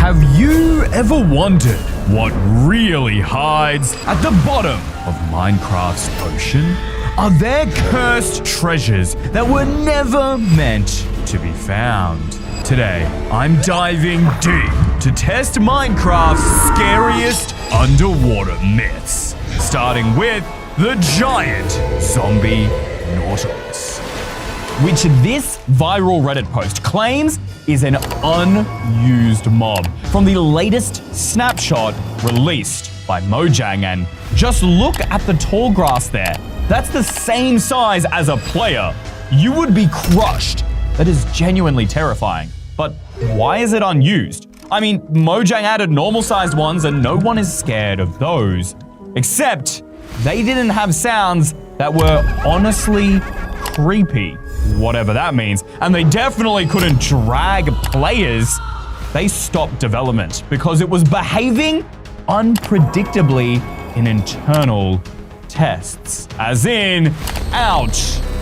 Have you ever wondered what really hides at the bottom of Minecraft's ocean? Are there cursed treasures that were never meant to be found? Today, I'm diving deep to test Minecraft's scariest underwater myths, starting with the giant zombie Nautilus, which this viral Reddit post claims is an unused mob from the latest snapshot released by Mojang. And just look at the tall grass there. That's the same size as a player. You would be crushed. That is genuinely terrifying. But why is it unused? I mean, Mojang added normal-sized ones and no one is scared of those. Except they didn't have sounds that were honestly creepy, whatever that means. And they definitely couldn't drag players. They stopped development because it was behaving unpredictably in internal tests, as in out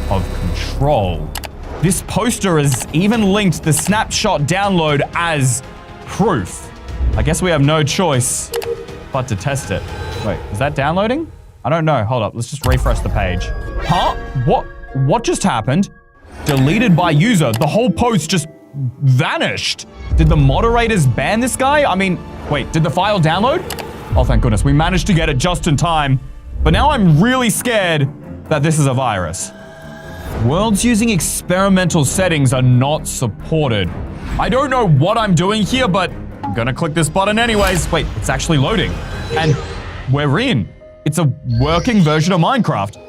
of control. This poster has even linked the snapshot download as proof. I guess we have no choice but to test it. Wait, is that downloading? I don't know. Hold up. Let's just refresh the page. Huh? What just happened? Deleted by user. The whole post just vanished. Did the moderators ban this guy? I mean, wait, did the file download? Oh, thank goodness. We managed to get it just in time. But now I'm really scared that this is a virus. Worlds using experimental settings are not supported. I don't know what I'm doing here, but I'm gonna click this button anyways. Wait, it's actually loading. And we're in. It's a working version of Minecraft.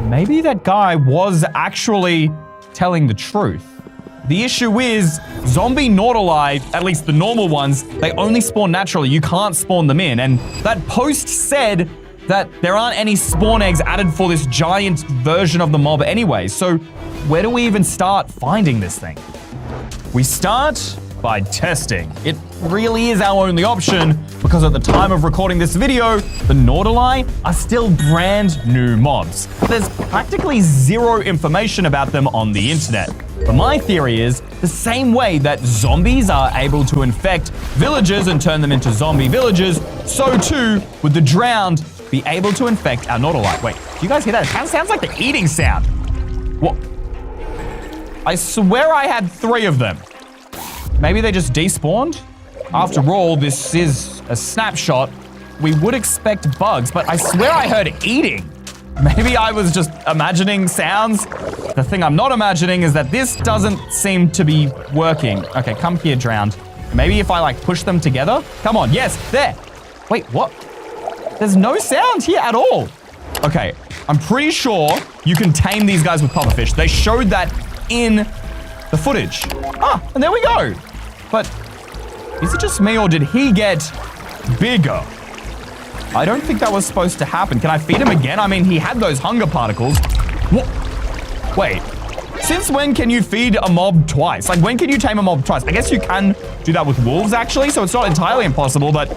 Maybe that guy was actually telling the truth. The issue is, zombie Nautili, at least the normal ones, they only spawn naturally. You can't spawn them in. And that post said that there aren't any spawn eggs added for this giant version of the mob anyway. So where do we even start finding this thing? We start by testing. It really is our only option because at the time of recording this video, the Nautili are still brand new mobs. There's practically zero information about them on the internet. But my theory is the same way that zombies are able to infect villages and turn them into zombie villages, so too would the drowned be able to infect our Nautili. Wait, do you guys hear that? It sounds like the eating sound. What? I swear I had 3 of them. Maybe they just despawned? After all, this is a snapshot. We would expect bugs, but I swear I heard eating. Maybe I was just imagining sounds. The thing I'm not imagining is that this doesn't seem to be working. Okay, come here, drowned. Maybe if I like push them together? Come on, yes, there. Wait, what? There's no sound here at all. Okay, I'm pretty sure you can tame these guys with pufferfish. They showed that in the footage. Ah, and there we go. But is it just me or did he get bigger? I don't think that was supposed to happen. Can I feed him again? I mean, he had those hunger particles. What? Wait, since when can you feed a mob twice? Like, when can you tame a mob twice? I guess you can do that with wolves, actually, so it's not entirely impossible, but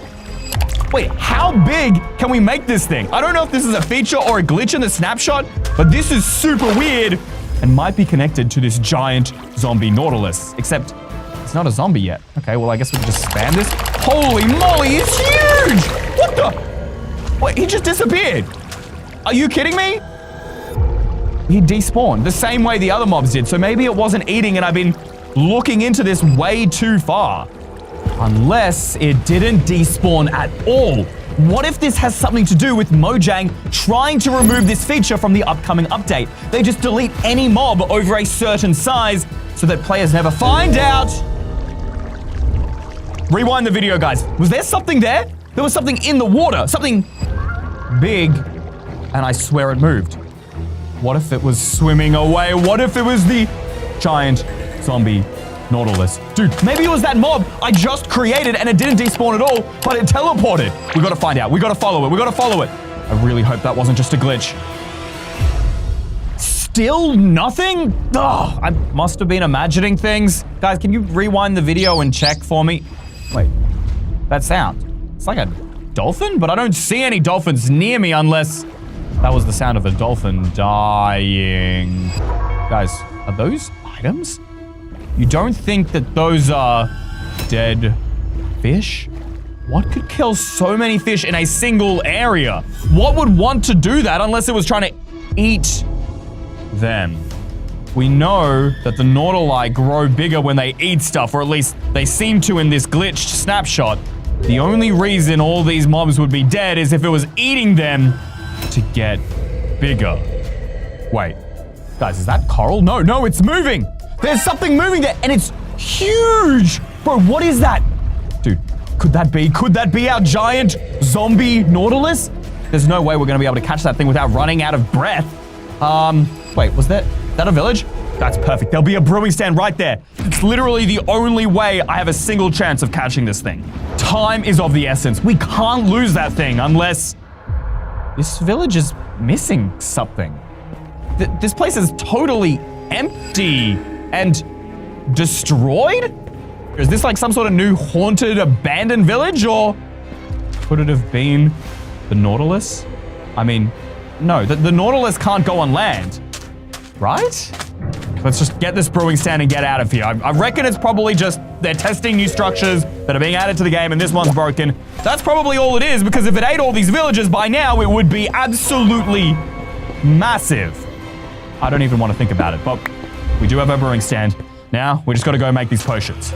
wait, how big can we make this thing? I don't know if this is a feature or a glitch in the snapshot, but this is super weird and might be connected to this giant zombie Nautilus, except it's not a zombie yet. Okay, well, I guess we can just spam this. Holy moly, it's huge! What the? Wait, he just disappeared. Are you kidding me? He despawned the same way the other mobs did, so maybe it wasn't eating and I've been looking into this way too far. Unless it didn't despawn at all. What if this has something to do with Mojang trying to remove this feature from the upcoming update? They just delete any mob over a certain size so that players never find out. Rewind the video, guys. Was there something there? There was something in the water, something big, and I swear it moved. What if it was swimming away? What if it was the giant zombie Nautilus? Dude, maybe it was that mob I just created and it didn't despawn at all, but it teleported. We gotta find out. We gotta follow it. We gotta follow it. I really hope that wasn't just a glitch. Still nothing? Oh, I must have been imagining things. Guys, can you rewind the video and check for me? Wait, that sound. It's like a dolphin, but I don't see any dolphins near me unless that was the sound of a dolphin dying. Guys, are those items? You don't think that those are dead Fish? What could kill so many fish in a single area? What would want to do that unless it was trying to eat them? We know that the Nautili grow bigger when they eat stuff, or at least they seem to in this glitched snapshot. The only reason all these mobs would be dead is if it was eating them to get bigger. Wait, guys, is that coral? No, it's moving. There's something moving there, and it's huge. Bro, what is that? Dude, could that be our giant zombie Nautilus? There's no way we're gonna be able to catch that thing without running out of breath. Wait, was that a village? That's perfect. There'll be a brewing stand right there. It's literally the only way I have a single chance of catching this thing. Time is of the essence. We can't lose that thing unless this village is missing something. This place is totally empty and destroyed? Is this like some sort of new haunted, abandoned village, or could it have been the Nautilus? I mean, no, the Nautilus can't go on land, right? Let's just get this brewing stand and get out of here. I reckon it's probably just they're testing new structures that are being added to the game and this one's broken. That's probably all it is, because if it ate all these villages by now, it would be absolutely massive. I don't even want to think about it, but we do have our brewing stand. Now, we just gotta go make these potions.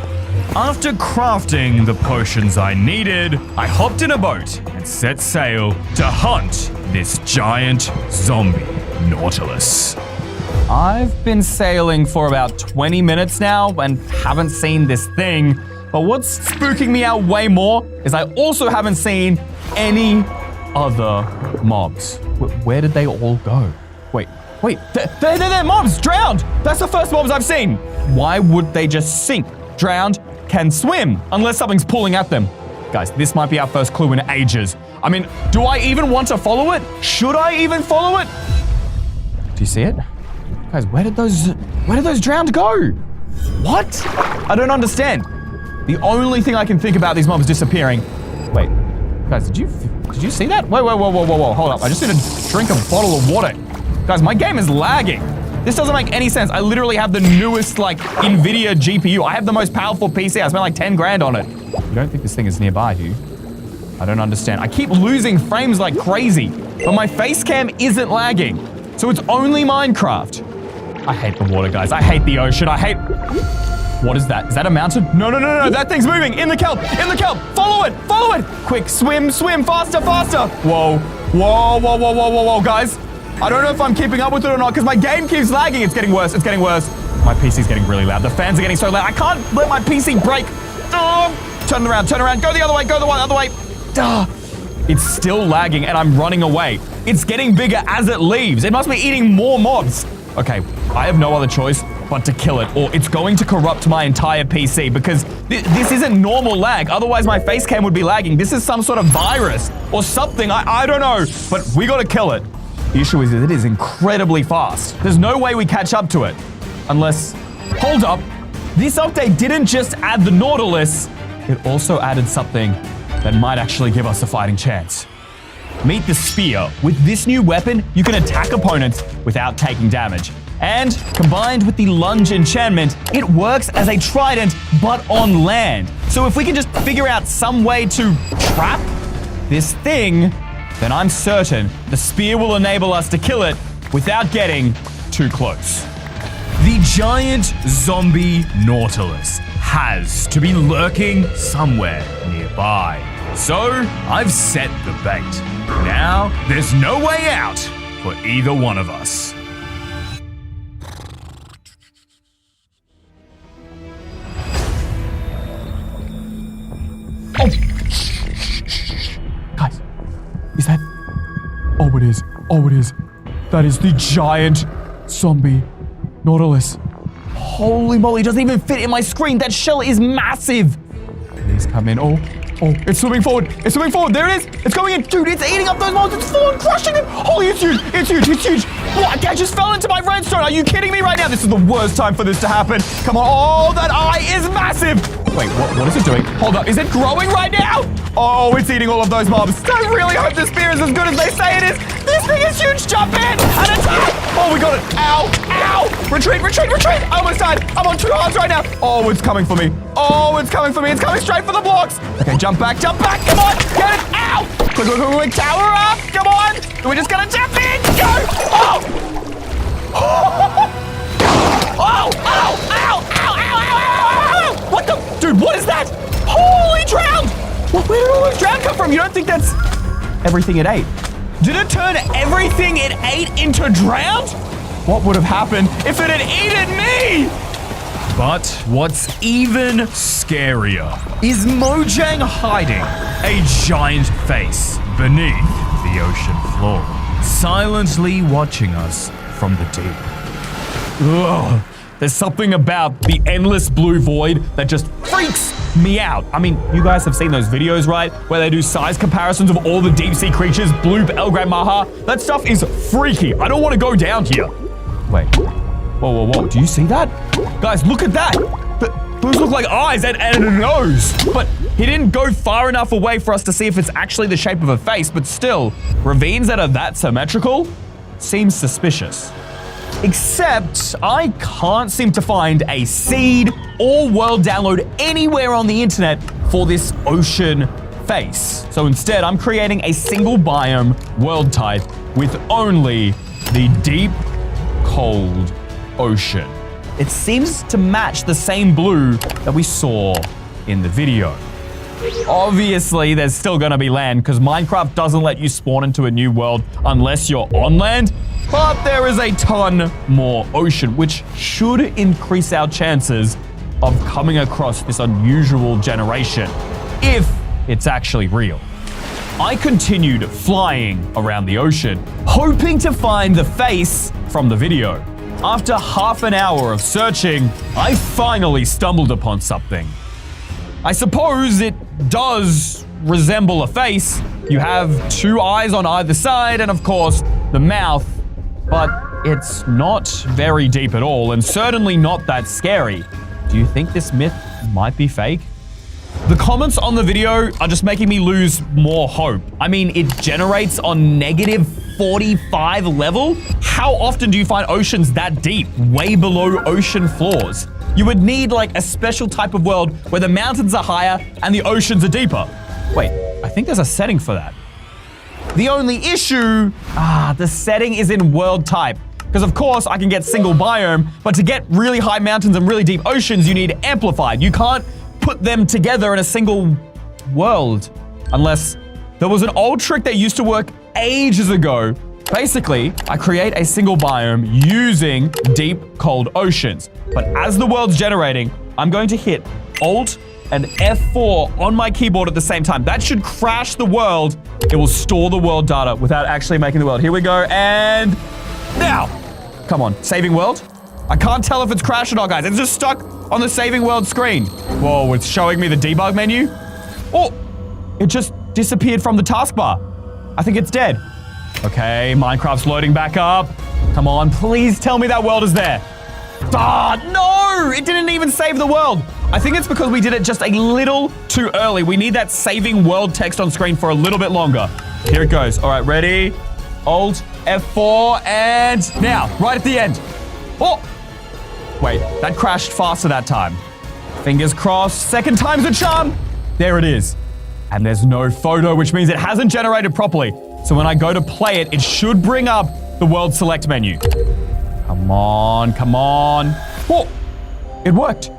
After crafting the potions I needed, I hopped in a boat and set sail to hunt this giant zombie Nautilus. I've been sailing for about 20 minutes now and haven't seen this thing, but what's spooking me out way more is I also haven't seen any other mobs. Where did they all go? Wait, they're mobs, drowned! That's the first mobs I've seen! Why would they just sink? Drowned, can swim, unless something's pulling at them. Guys, this might be our first clue in ages. I mean, do I even want to follow it? Should I even follow it? Do you see it? Guys, where did those drowned go? What? I don't understand. The only thing I can think about these mobs disappearing. Wait, guys, did you see that? Whoa, hold up. I just need to drink a bottle of water. Guys, my game is lagging. This doesn't make any sense. I literally have the newest, NVIDIA GPU. I have the most powerful PC. I spent like 10 grand on it. You don't think this thing is nearby, do you? I don't understand. I keep losing frames like crazy, but my face cam isn't lagging. So it's only Minecraft. I hate the water, guys. I hate the ocean. What is that? Is that a mountain? No. That thing's moving. In the kelp. Follow it. Quick, swim, faster. Whoa, guys. I don't know if I'm keeping up with it or not because my game keeps lagging. It's getting worse. My PC's getting really loud. The fans are getting so loud. I can't let my PC break. Oh, turn around. Go the other way. It's still lagging and I'm running away. It's getting bigger as it leaves. It must be eating more mobs. Okay, I have no other choice but to kill it, or it's going to corrupt my entire PC because this isn't normal lag. Otherwise, my face cam would be lagging. This is some sort of virus or something. I don't know, but we gotta kill it. The issue is that it is incredibly fast. There's no way we catch up to it. Unless... Hold up. This update didn't just add the Nautilus, it also added something that might actually give us a fighting chance. Meet the spear. With this new weapon, you can attack opponents without taking damage. And combined with the lunge enchantment, it works as a trident, but on land. So if we can just figure out some way to trap this thing, then I'm certain the spear will enable us to kill it without getting too close. The giant zombie Nautilus has to be lurking somewhere nearby. So I've set the bait. Now there's no way out for either one of us. Oh! Guys, is that... Oh, it is. That is the giant zombie Nautilus. Holy moly, it doesn't even fit in my screen. That shell is massive. Please come in. Oh, it's swimming forward. There it is. It's going in. Dude, it's eating up those mobs. It's full on crushing them. Holy, it's huge. What? I just fell into my redstone. Are you kidding me right now? This is the worst time for this to happen. Come on. Oh, that eye is massive. Wait, what is it doing? Hold up. Is it growing right now? Oh, it's eating all of those mobs. I really hope the spear is as good as they say it is. This thing is huge. Jump in and attack. Oh, we got it. Ow. Retreat, retreat, retreat! I almost died. I'm on 2 hearts right now. Oh, it's coming for me. Oh, it's coming for me. It's coming straight for the blocks. Okay, jump back, jump back. Come on, get it. Ow! Quick, quick, quick, quick. Tower up. Come on. We're just gonna jump in. Go. Oh! Oh! Ow! Ow! Ow! Ow! Ow! What the? Dude, what is that? Holy drowned! Where did all this drown come from? You don't think that's everything it ate? Did it turn everything it ate into drowned? What would have happened if it had eaten me? But what's even scarier is Mojang hiding a giant face beneath the ocean floor, silently watching us from the deep. Ugh. There's something about the endless blue void that just freaks me out. I mean, you guys have seen those videos, right? Where they do size comparisons of all the deep sea creatures, Bloop, Elgram, Maha. That stuff is freaky. I don't want to go down here. Wait. Whoa, whoa, whoa. Do you see that? Guys, look at that. Those look like eyes and a nose. But he didn't go far enough away for us to see if it's actually the shape of a face. But still, ravines that are that symmetrical seems suspicious. Except I can't seem to find a seed or world download anywhere on the internet for this ocean face. So instead, I'm creating a single biome world type with only the deep, cold ocean. It seems to match the same blue that we saw in the video. Obviously, there's still gonna be land because Minecraft doesn't let you spawn into a new world unless you're on land. But there is a ton more ocean, which should increase our chances of coming across this unusual generation, if it's actually real. I continued flying around the ocean, hoping to find the face from the video. After half an hour of searching, I finally stumbled upon something. I suppose it does resemble a face. You have 2 eyes on either side, and of course, the mouth. But it's not very deep at all, and certainly not that scary. Do you think this myth might be fake? The comments on the video are just making me lose more hope. I mean, it generates on -45 level? How often do you find oceans that deep, way below ocean floors? You would need like a special type of world where the mountains are higher and the oceans are deeper. Wait, I think there's a setting for that. The only issue, the setting is in world type. Because of course I can get single biome, but to get really high mountains and really deep oceans, you need amplified. You can't put them together in a single world. Unless there was an old trick that used to work ages ago. Basically, I create a single biome using deep, cold oceans. But as the world's generating, I'm going to hit Alt and F4 on my keyboard at the same time. That should crash the world. It will store the world data without actually making the world. Here we go, and now. Come on, saving world? I can't tell if it's crashed or not, guys. It's just stuck on the saving world screen. Whoa, it's showing me the debug menu. Oh, it just disappeared from the taskbar. I think it's dead. Okay, Minecraft's loading back up. Come on, please tell me that world is there. No! It didn't even save the world. I think it's because we did it just a little too early. We need that saving world text on screen for a little bit longer. Here it goes. All right, ready? Alt, F4, and now, right at the end. Oh! Wait, that crashed faster that time. Fingers crossed. Second time's a charm. There it is. And there's no photo, which means it hasn't generated properly. So when I go to play it, it should bring up the world select menu. Come on, come on. Oh, it worked.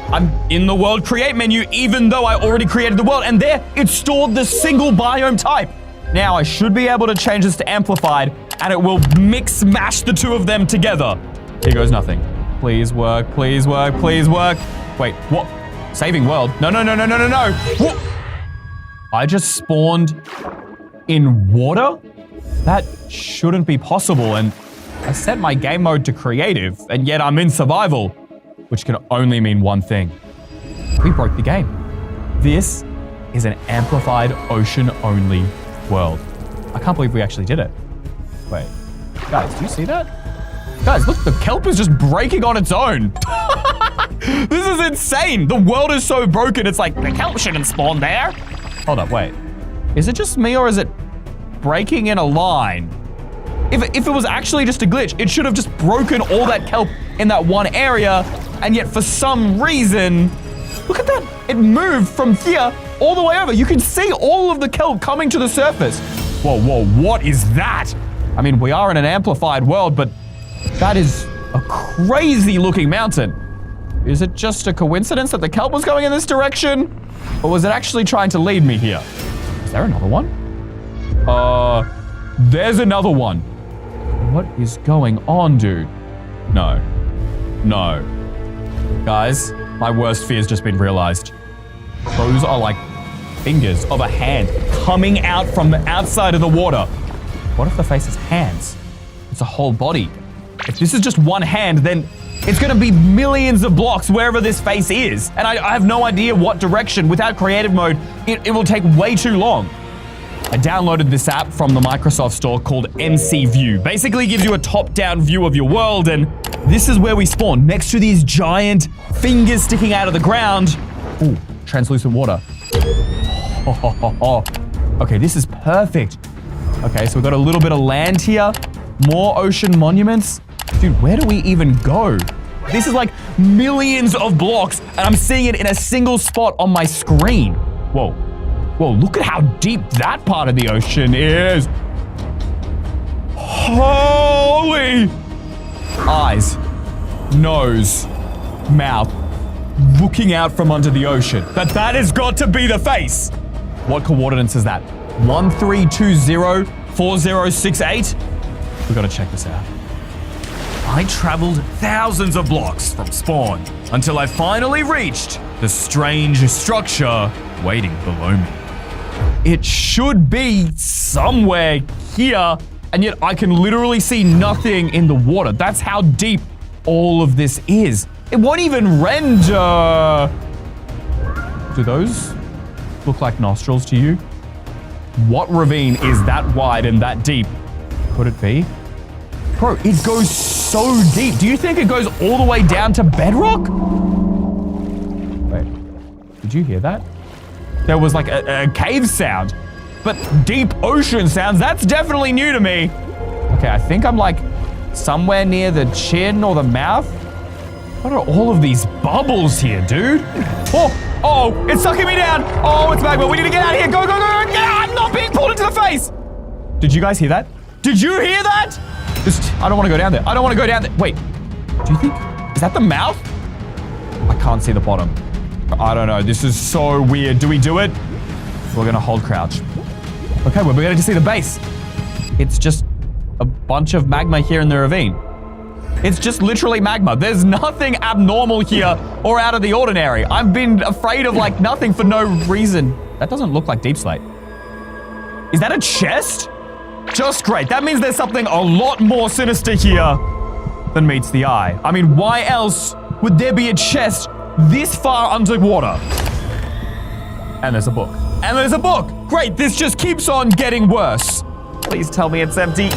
I'm in the world create menu, even though I already created the world, and there, it stored the single biome type. Now I should be able to change this to amplified, and it will mix mash the two of them together. Here goes nothing. Please work, please work, please work. Wait, what? Saving world? No, no, no, no, no, no, no. What? I just spawned in water? That shouldn't be possible, and I set my game mode to creative, and yet I'm in survival, which can only mean one thing. We broke the game. This is an amplified ocean-only world. I can't believe we actually did it. Wait, guys, do you see that? Guys, look, the kelp is just breaking on its own. This is insane. The world is so broken, it's like, the kelp shouldn't spawn there. Hold up, wait. Is it just me or is it breaking in a line? If it was actually just a glitch, it should have just broken all that kelp in that one area, and yet for some reason, look at that. It moved from here all the way over. You can see all of the kelp coming to the surface. Whoa, whoa, what is that? I mean, we are in an amplified world, but that is a crazy looking mountain. Is it just a coincidence that the kelp was going in this direction? Or was it actually trying to lead me here? Is there another one? There's another one. What is going on, dude? No. No. Guys, my worst fear has just been realized. Those are like fingers of a hand coming out from the outside of the water. What if the face is hands? It's a whole body. If this is just one hand, then it's gonna be millions of blocks wherever this face is. And I have no idea what direction. Without creative mode, it will take way too long. I downloaded this app from the Microsoft Store called MC View. Basically gives you a top-down view of your world, and this is where we spawn, next to these giant fingers sticking out of the ground. Ooh, translucent water. Okay, this is perfect. Okay, so we've got a little bit of land here. More ocean monuments. Dude, where do we even go? This is like millions of blocks, and I'm seeing it in a single spot on my screen. Whoa. Whoa, look at how deep that part of the ocean is. Holy! Eyes, nose, mouth, looking out from under the ocean. That has got to be the face. What coordinates is that? 13204068? We gotta check this out. I traveled thousands of blocks from spawn until I finally reached the strange structure waiting below me. It should be somewhere here, and yet I can literally see nothing in the water. That's how deep all of this is. It won't even render. Do those look like nostrils to you? What ravine is that wide and that deep? Could it be? Bro, it goes so deep. Do you think it goes all the way down to bedrock? Wait, did you hear that? There was like a cave sound, but deep ocean sounds, that's definitely new to me. Okay, I think I'm like somewhere near the chin or the mouth. What are all of these bubbles here, dude? Oh, it's sucking me down. Oh, it's magma. We need to get out of here. Go, go, go. Get out. I'm not being pulled into the face. Did you guys hear that? Did you hear that? I don't want to go down there. I don't want to go down there. Wait, do you think, is that the mouth? I can't see the bottom. I don't know. This is so weird. Do we do it? We're going to hold crouch. Okay, we're beginning to see the base. It's just a bunch of magma here in the ravine. It's just literally magma. There's nothing abnormal here or out of the ordinary. I've been afraid of like nothing for no reason. That doesn't look like deep slate. Is that a chest? Just great. That means there's something a lot more sinister here than meets the eye. I mean, why else would there be a chest this far underwater? And there's a book. And there's a book! Great, this just keeps on getting worse. Please tell me it's empty.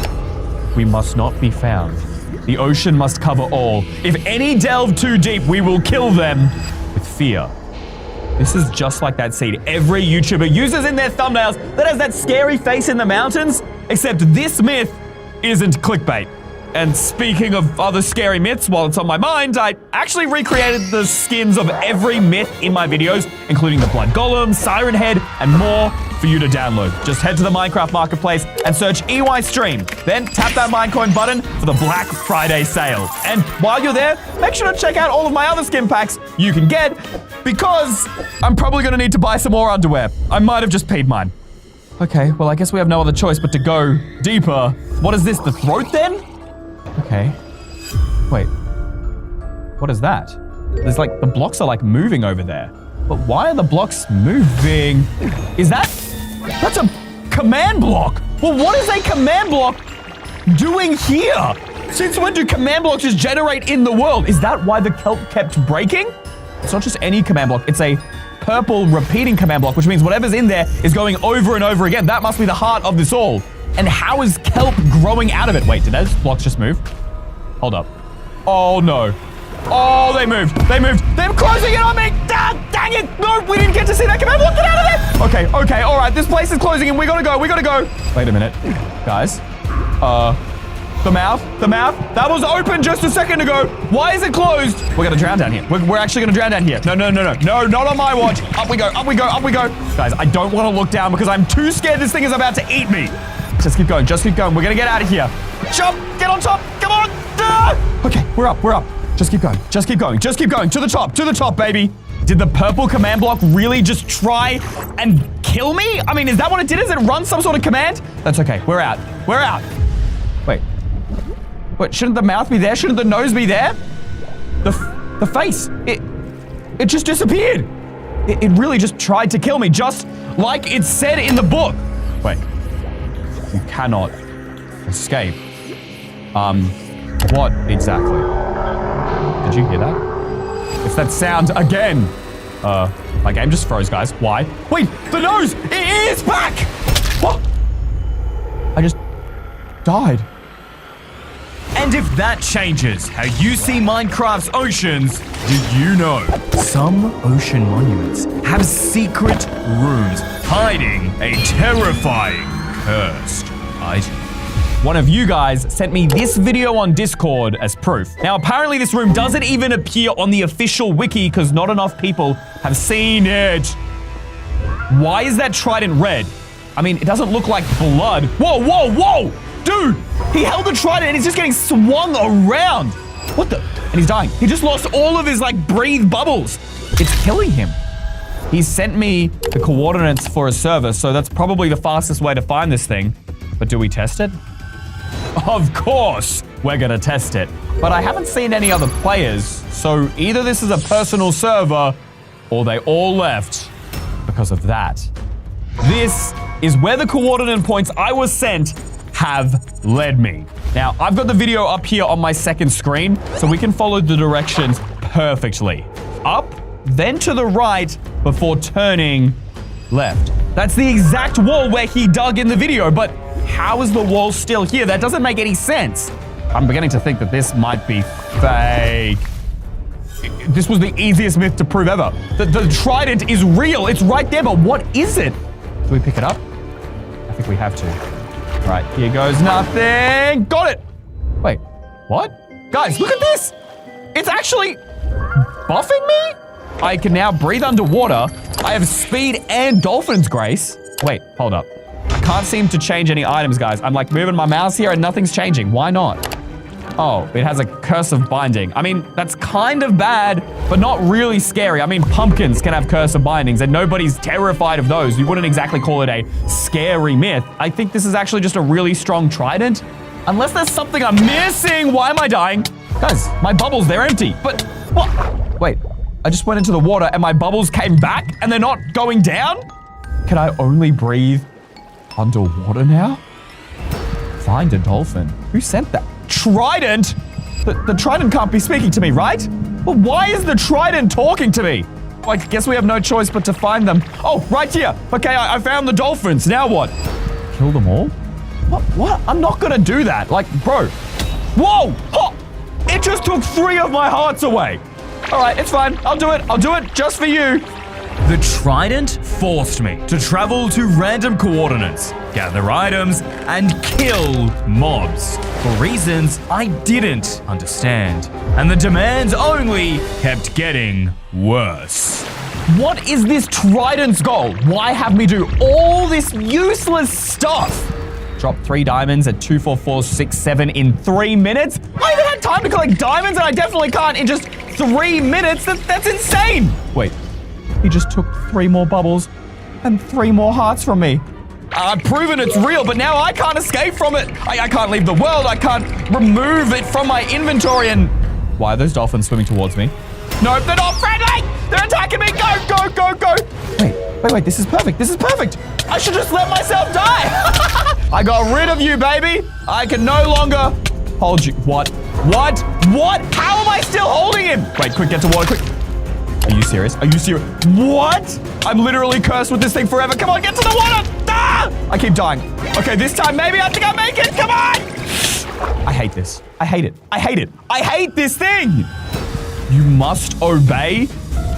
We must not be found. The ocean must cover all. If any delve too deep, we will kill them with fear. This is just like that seed every YouTuber uses in their thumbnails that has that scary face in the mountains, except this myth isn't clickbait. And speaking of other scary myths, while it's on my mind, I actually recreated the skins of every myth in my videos, including the Blood Golem, Siren Head, and more for you to download. Just head to the Minecraft Marketplace and search EYstream. Then tap that Minecoin button for the Black Friday sale. And while you're there, make sure to check out all of my other skin packs you can get, because I'm probably gonna need to buy some more underwear. I might have just peed mine. Okay, well, I guess we have no other choice but to go deeper. What is this, the throat then? Okay. Wait. What is that? There's like, the blocks are like moving over there. But why are the blocks moving? Is that? That's a command block. Well, what is a command block doing here? Since when do command blocks just generate in the world? Is that why the kelp kept breaking? It's not just any command block. It's a purple repeating command block, which means whatever's in there is going over and over again. That must be the heart of this all. And how is kelp growing out of it? Wait, did those blocks just move? Hold up. Oh, no. Oh, they moved. They moved. They're closing in on me. Ah, dang it. No, we didn't get to see that command block. Get out of there. Okay, okay, all right. This place is closing in. We gotta go. We gotta go. Wait a minute. Guys. The mouth. That was open just a second ago. Why is it closed? We're gonna drown down here. We're actually gonna drown down here. No, not on my watch. Up we go. Guys, I don't want to look down because I'm too scared this thing is about to eat me. Just keep going. We're gonna get out of here. Jump, get on top. Come on. Ah! Okay, we're up. Just keep going. To the top, baby. Did the purple command block really just try and kill me? I mean, is that what it did? Is it run some sort of command? That's okay. We're out. Wait, shouldn't the mouth be there? Shouldn't the nose be there? The face. It just disappeared. It really just tried to kill me, just like it said in the book. Wait. You cannot escape. What exactly? Did you hear that? It's that sound again. My game just froze, guys. Why? Wait, the nose! It is back! What? I just died. And if that changes how you see Minecraft's oceans, did you know some ocean monuments have secret rooms hiding a terrifying cursed item? One of you guys sent me this video on Discord as proof. Now, apparently this room doesn't even appear on the official wiki because not enough people have seen it. Why is that trident red? I mean, it doesn't look like blood. Whoa! Dude, he held the trident and he's just getting swung around. What the? And he's dying. He just lost all of his, breathe bubbles. It's killing him. He sent me the coordinates for a server, so that's probably the fastest way to find this thing. But do we test it? Of course, we're gonna test it. But I haven't seen any other players, so either this is a personal server, or they all left because of that. This is where the coordinate points I was sent have led me. Now, I've got the video up here on my second screen, so we can follow the directions perfectly. Up, then to the right, before turning left. That's the exact wall where he dug in the video, but how is the wall still here? That doesn't make any sense. I'm beginning to think that this might be fake. This was the easiest myth to prove ever. The trident is real. It's right there, but what is it? Do we pick it up? I think we have to. Right, here goes nothing. Got it. Wait, what? Guys, look at this. It's actually buffing me? I can now breathe underwater. I have speed and dolphin's grace. Wait, hold up. I can't seem to change any items, guys. I'm moving my mouse here and nothing's changing. Why not? Oh, it has a curse of binding. I mean, that's kind of bad, but not really scary. I mean, pumpkins can have curse of bindings and nobody's terrified of those. You wouldn't exactly call it a scary myth. I think this is actually just a really strong trident. Unless there's something I'm missing. Why am I dying? Guys, my bubbles, they're empty. But what? Wait, I just went into the water and my bubbles came back and they're not going down? Can I only breathe underwater now? Find a dolphin. Who sent that? Trident? The trident can't be speaking to me, right? Well, why is the trident talking to me? Well, I guess we have no choice but to find them. Oh, right here. Okay, I found the dolphins. Now what? Kill them all? What? I'm not gonna do that. Bro. Whoa! Oh, it just took 3 of my hearts away. All right, it's fine. I'll do it just for you. The trident forced me to travel to random coordinates, gather items, and kill mobs for reasons I didn't understand. And the demands only kept getting worse. What is this trident's goal? Why have me do all this useless stuff? Drop 3 diamonds at 2, 4, 4, 6, 7 in 3 minutes? I haven't had time to collect diamonds and I definitely can't in just 3 minutes. That's insane. Wait. He just took 3 more bubbles and 3 more hearts from me. I've proven it's real, but now I can't escape from it. I can't leave the world. I can't remove it from my inventory. And why are those dolphins swimming towards me? No, they're not friendly. They're attacking me. Go. Wait. This is perfect. I should just let myself die. I got rid of you, baby. I can no longer hold you. What? How am I still holding him? Wait, quick, get to water, quick. Are you serious? What? I'm literally cursed with this thing forever. Come on, get to the water. Ah! I keep dying. Okay, this time maybe I think I make it. Come on. I hate this. I hate it. I hate this thing. You must obey?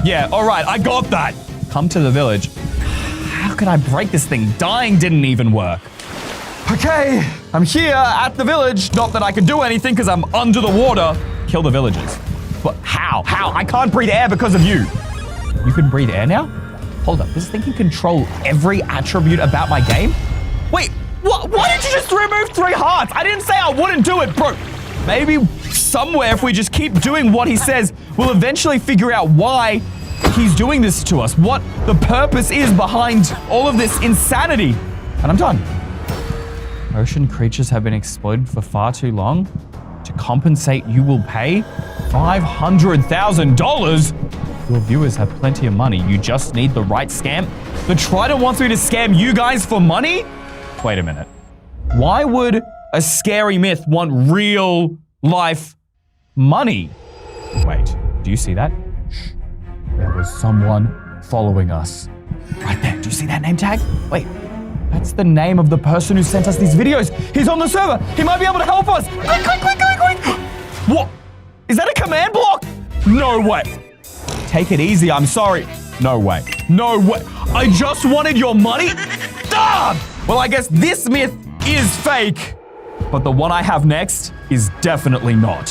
Yeah, all right, I got that. Come to the village. How could I break this thing? Dying didn't even work. Okay, I'm here at the village. Not that I can do anything because I'm under the water. Kill the villagers. But how? How? I can't breathe air because of you. You can breathe air now? Hold up, this thing can control every attribute about my game? Wait, what? Why did you just remove 3 hearts? I didn't say I wouldn't do it, bro. Maybe somewhere, if we just keep doing what he says, we'll eventually figure out why he's doing this to us. What the purpose is behind all of this insanity. And I'm done. Ocean creatures have been exploited for far too long. To compensate, you will pay $500,000. Your viewers have plenty of money. You just need the right scam. The Trident wants me to scam you guys for money? Wait a minute. Why would a scary myth want real life money? Wait, do you see that? Shh. There was someone following us. Right there, do you see that name tag? Wait, that's the name of the person who sent us these videos. He's on the server. He might be able to help us. Quick, quick, quick, quick, quick. What? Is that a command block? No way. Take it easy, I'm sorry. No way. No way. I just wanted your money? Ah! Well, I guess this myth is fake, but the one I have next is definitely not.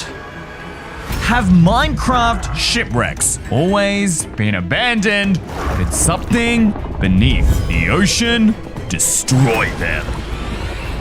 Have Minecraft shipwrecks always been abandoned? Did something beneath the ocean destroy them?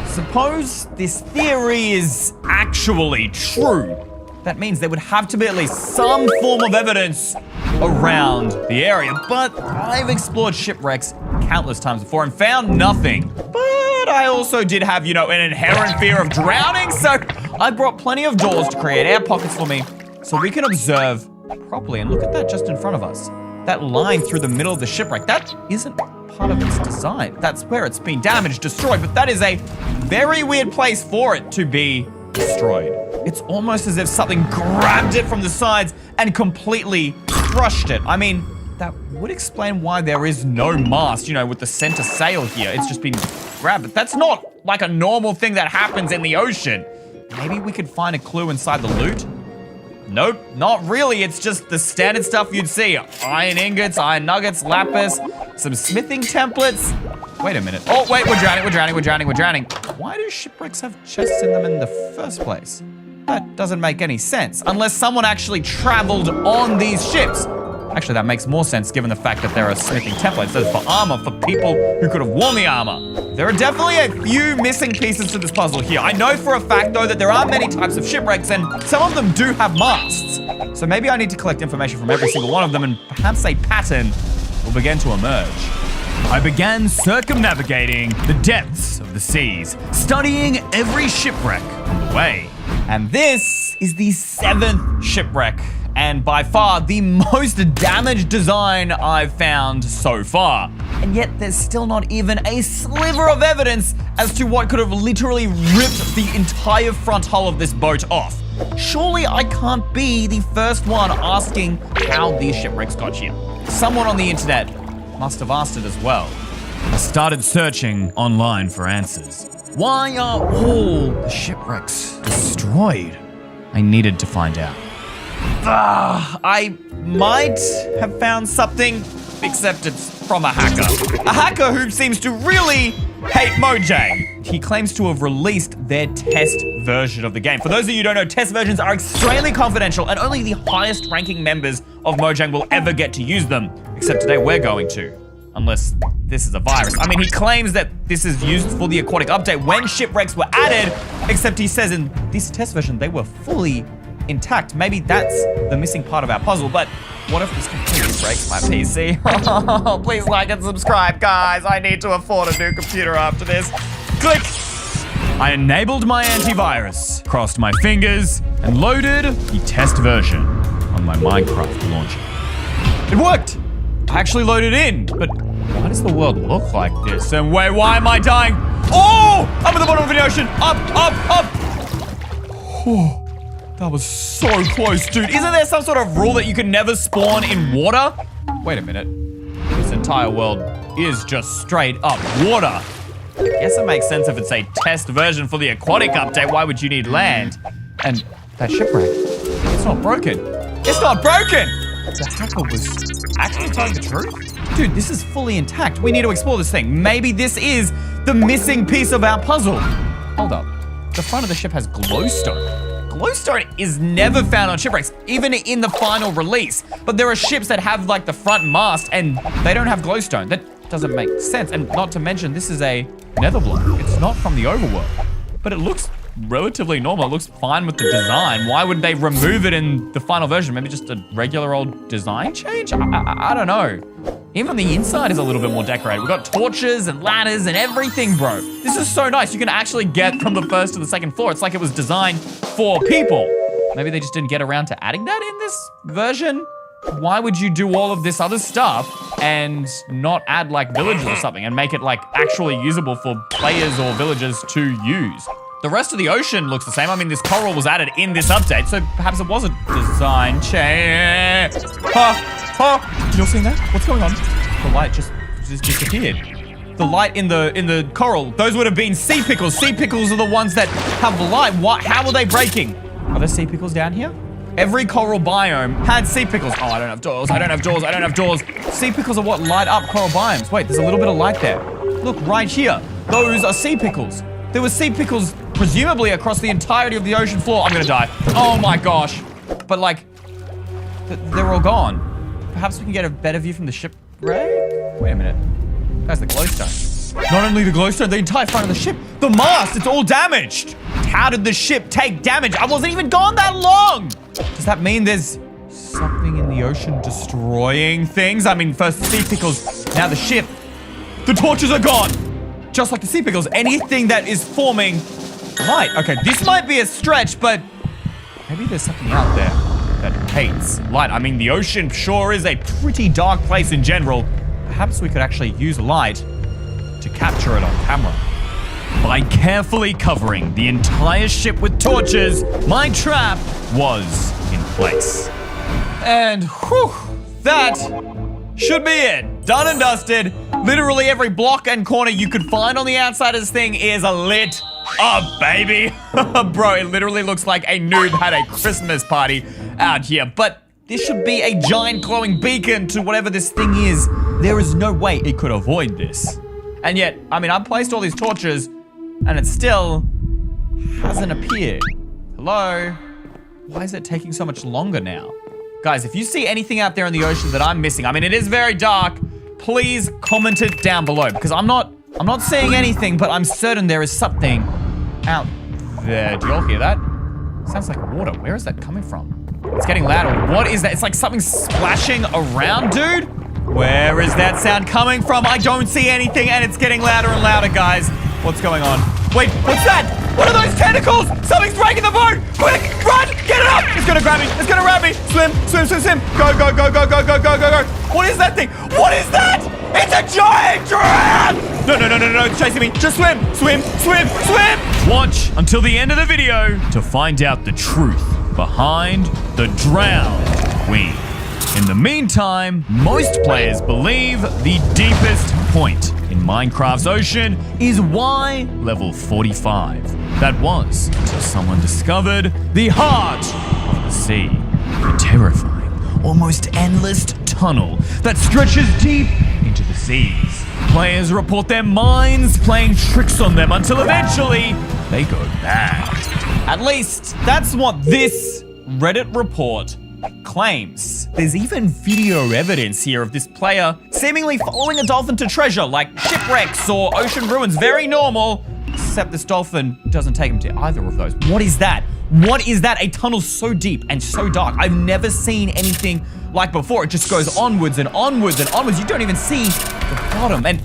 Suppose this theory is actually true. That means there would have to be at least some form of evidence around the area, but I've explored shipwrecks countless times before and found nothing. But I also did have, an inherent fear of drowning, so I brought plenty of doors to create air pockets for me so we can observe properly. And look at that just in front of us. That line through the middle of the shipwreck, that isn't part of its design. That's where it's been damaged, destroyed, but that is a very weird place for it to be destroyed. It's almost as if something grabbed it from the sides and completely crushed it. I mean, that would explain why there is no mast, with the center sail here. It's just been grabbed. But that's not like a normal thing that happens in the ocean. Maybe we could find a clue inside the loot? Nope, not really. It's just the standard stuff you'd see. Iron ingots, iron nuggets, lapis, some smithing templates. Wait a minute. Oh, wait, we're drowning. Why do shipwrecks have chests in them in the first place? That doesn't make any sense, unless someone actually traveled on these ships. Actually, that makes more sense given the fact that there are smithing templates. Those for armor, for people who could have worn the armor. There are definitely a few missing pieces to this puzzle here. I know for a fact, though, that there are many types of shipwrecks, and some of them do have masts. So maybe I need to collect information from every single one of them, and perhaps a pattern will begin to emerge. I began circumnavigating the depths of the seas, studying every shipwreck on the way. And this is the 7th shipwreck, and by far the most damaged design I've found so far. And yet there's still not even a sliver of evidence as to what could have literally ripped the entire front hull of this boat off. Surely I can't be the first one asking how these shipwrecks got here. Someone on the internet must have asked it as well. I started searching online for answers. Why are all the shipwrecks destroyed? I needed to find out. I might have found something, except it's from a hacker. A hacker who seems to really hate Mojang. He claims to have released their test version of the game. For those of you who don't know, test versions are extremely confidential and only the highest ranking members of Mojang will ever get to use them. Except today we're going to. Unless this is a virus. I mean, he claims that this is used for the aquatic update when shipwrecks were added, except he says in this test version, they were fully intact. Maybe that's the missing part of our puzzle, but what if this completely breaks my PC? Please like and subscribe, guys. I need to afford a new computer after this. Click. I enabled my antivirus, crossed my fingers, and loaded the test version on my Minecraft launcher. It worked. I actually loaded in, but why does the world look like this? And wait, why am I dying? Oh, I'm at the bottom of the ocean. Up. Oh. That was so close, dude. Isn't there some sort of rule that you can never spawn in water? Wait a minute. This entire world is just straight up water. I guess it makes sense if it's a test version for the aquatic update. Why would you need land? And that shipwreck, it's not broken. It's not broken! the hacker was actually telling the truth? Dude, this is fully intact. We need to explore this thing. Maybe this is the missing piece of our puzzle. Hold up. The front of the ship has glowstone. Glowstone is never found on shipwrecks, even in the final release. But there are ships that have like the front mast and they don't have glowstone. That doesn't make sense. And not to mention, this is a nether block. It's not from the overworld, but it looks relatively normal. It looks fine with the design. Why would they remove it in the final version? Maybe just a regular old design change? I don't know. Even the inside is a little bit more decorated. We've got torches and ladders and everything, bro. This is so nice. You can actually get from the first to the second floor. It's like it was designed for people. Maybe they just didn't get around to adding that in this version? Why would you do all of this other stuff and not add like villages or something and make it like actually usable for players or villagers to use? The rest of the ocean looks the same. I mean, this coral was added in this update, so perhaps it was a design change. You're seeing that? What's going on? The light just disappeared. The light in the coral, those would have been sea pickles. Sea pickles are the ones that have light. How are they breaking? Are there sea pickles down here? Every coral biome had sea pickles. Oh, I don't have doors. I don't have doors. I don't have doors. Sea pickles are what light up coral biomes. Wait, there's a little bit of light there. Look, right here. Those are sea pickles. There were sea pickles presumably across the entirety of the ocean floor. I'm gonna die. Oh my gosh. But like, they're all gone. Perhaps we can get a better view from the shipwreck? Wait a minute. That's the glowstone. Not only the glowstone, the entire front of the ship. The mast, it's all damaged. How did the ship take damage? I wasn't even gone that long. Does that mean there's something in the ocean destroying things? I mean, first the sea pickles, now the ship. The torches are gone. Just like the sea pickles, anything that is forming light. Okay, this might be a stretch, but maybe there's something out there that hates light. I mean, the ocean sure is a pretty dark place in general. Perhaps we could actually use light to capture it on camera. By carefully covering the entire ship with torches, my trap was in place. And whew, that should be it. Done and dusted. Literally every block and corner you could find on the outside of this thing is lit up, baby. Bro, it literally looks like a noob had a Christmas party out here. But this should be a giant glowing beacon to whatever this thing is. There is no way it could avoid this. And yet, I mean, I've placed all these torches and it still hasn't appeared. Hello? Why is it taking so much longer now? Guys, if you see anything out there in the ocean that I'm missing, I mean, it is very dark, please comment it down below because I'm not seeing anything, but I'm certain there is something out there. Do you all hear that? Sounds like water. Where is that coming from? It's getting louder. What is that? It's like something splashing around, dude. Where is that sound coming from? I don't see anything and it's getting louder and louder, guys. What's going on? Wait, what's that? What are those tentacles? Something's breaking the boat. Quick, run, get it up. It's gonna grab me, it's gonna grab me. Swim, swim, swim, swim. Go, go, go, go, go, go, go, go, go. What is that thing? What is that? It's a giant giraffe. No, no, no, no, no, it's chasing me. Just swim, swim, swim, swim. Watch until the end of the video to find out the truth behind the drowned queen. In the meantime, most players believe the deepest point in Minecraft's ocean is Y level 45. That was until someone discovered the heart of the sea. A terrifying, almost endless tunnel that stretches deep into the seas. Players report their minds playing tricks on them until eventually they go mad. At least that's what this Reddit report claims. There's even video evidence here of this player seemingly following a dolphin to treasure, like shipwrecks or ocean ruins. Very normal, except this dolphin doesn't take him to either of those. What is that? What is that? A tunnel so deep and so dark. I've never seen anything like before. It just goes onwards and onwards and onwards. You don't even see the bottom, and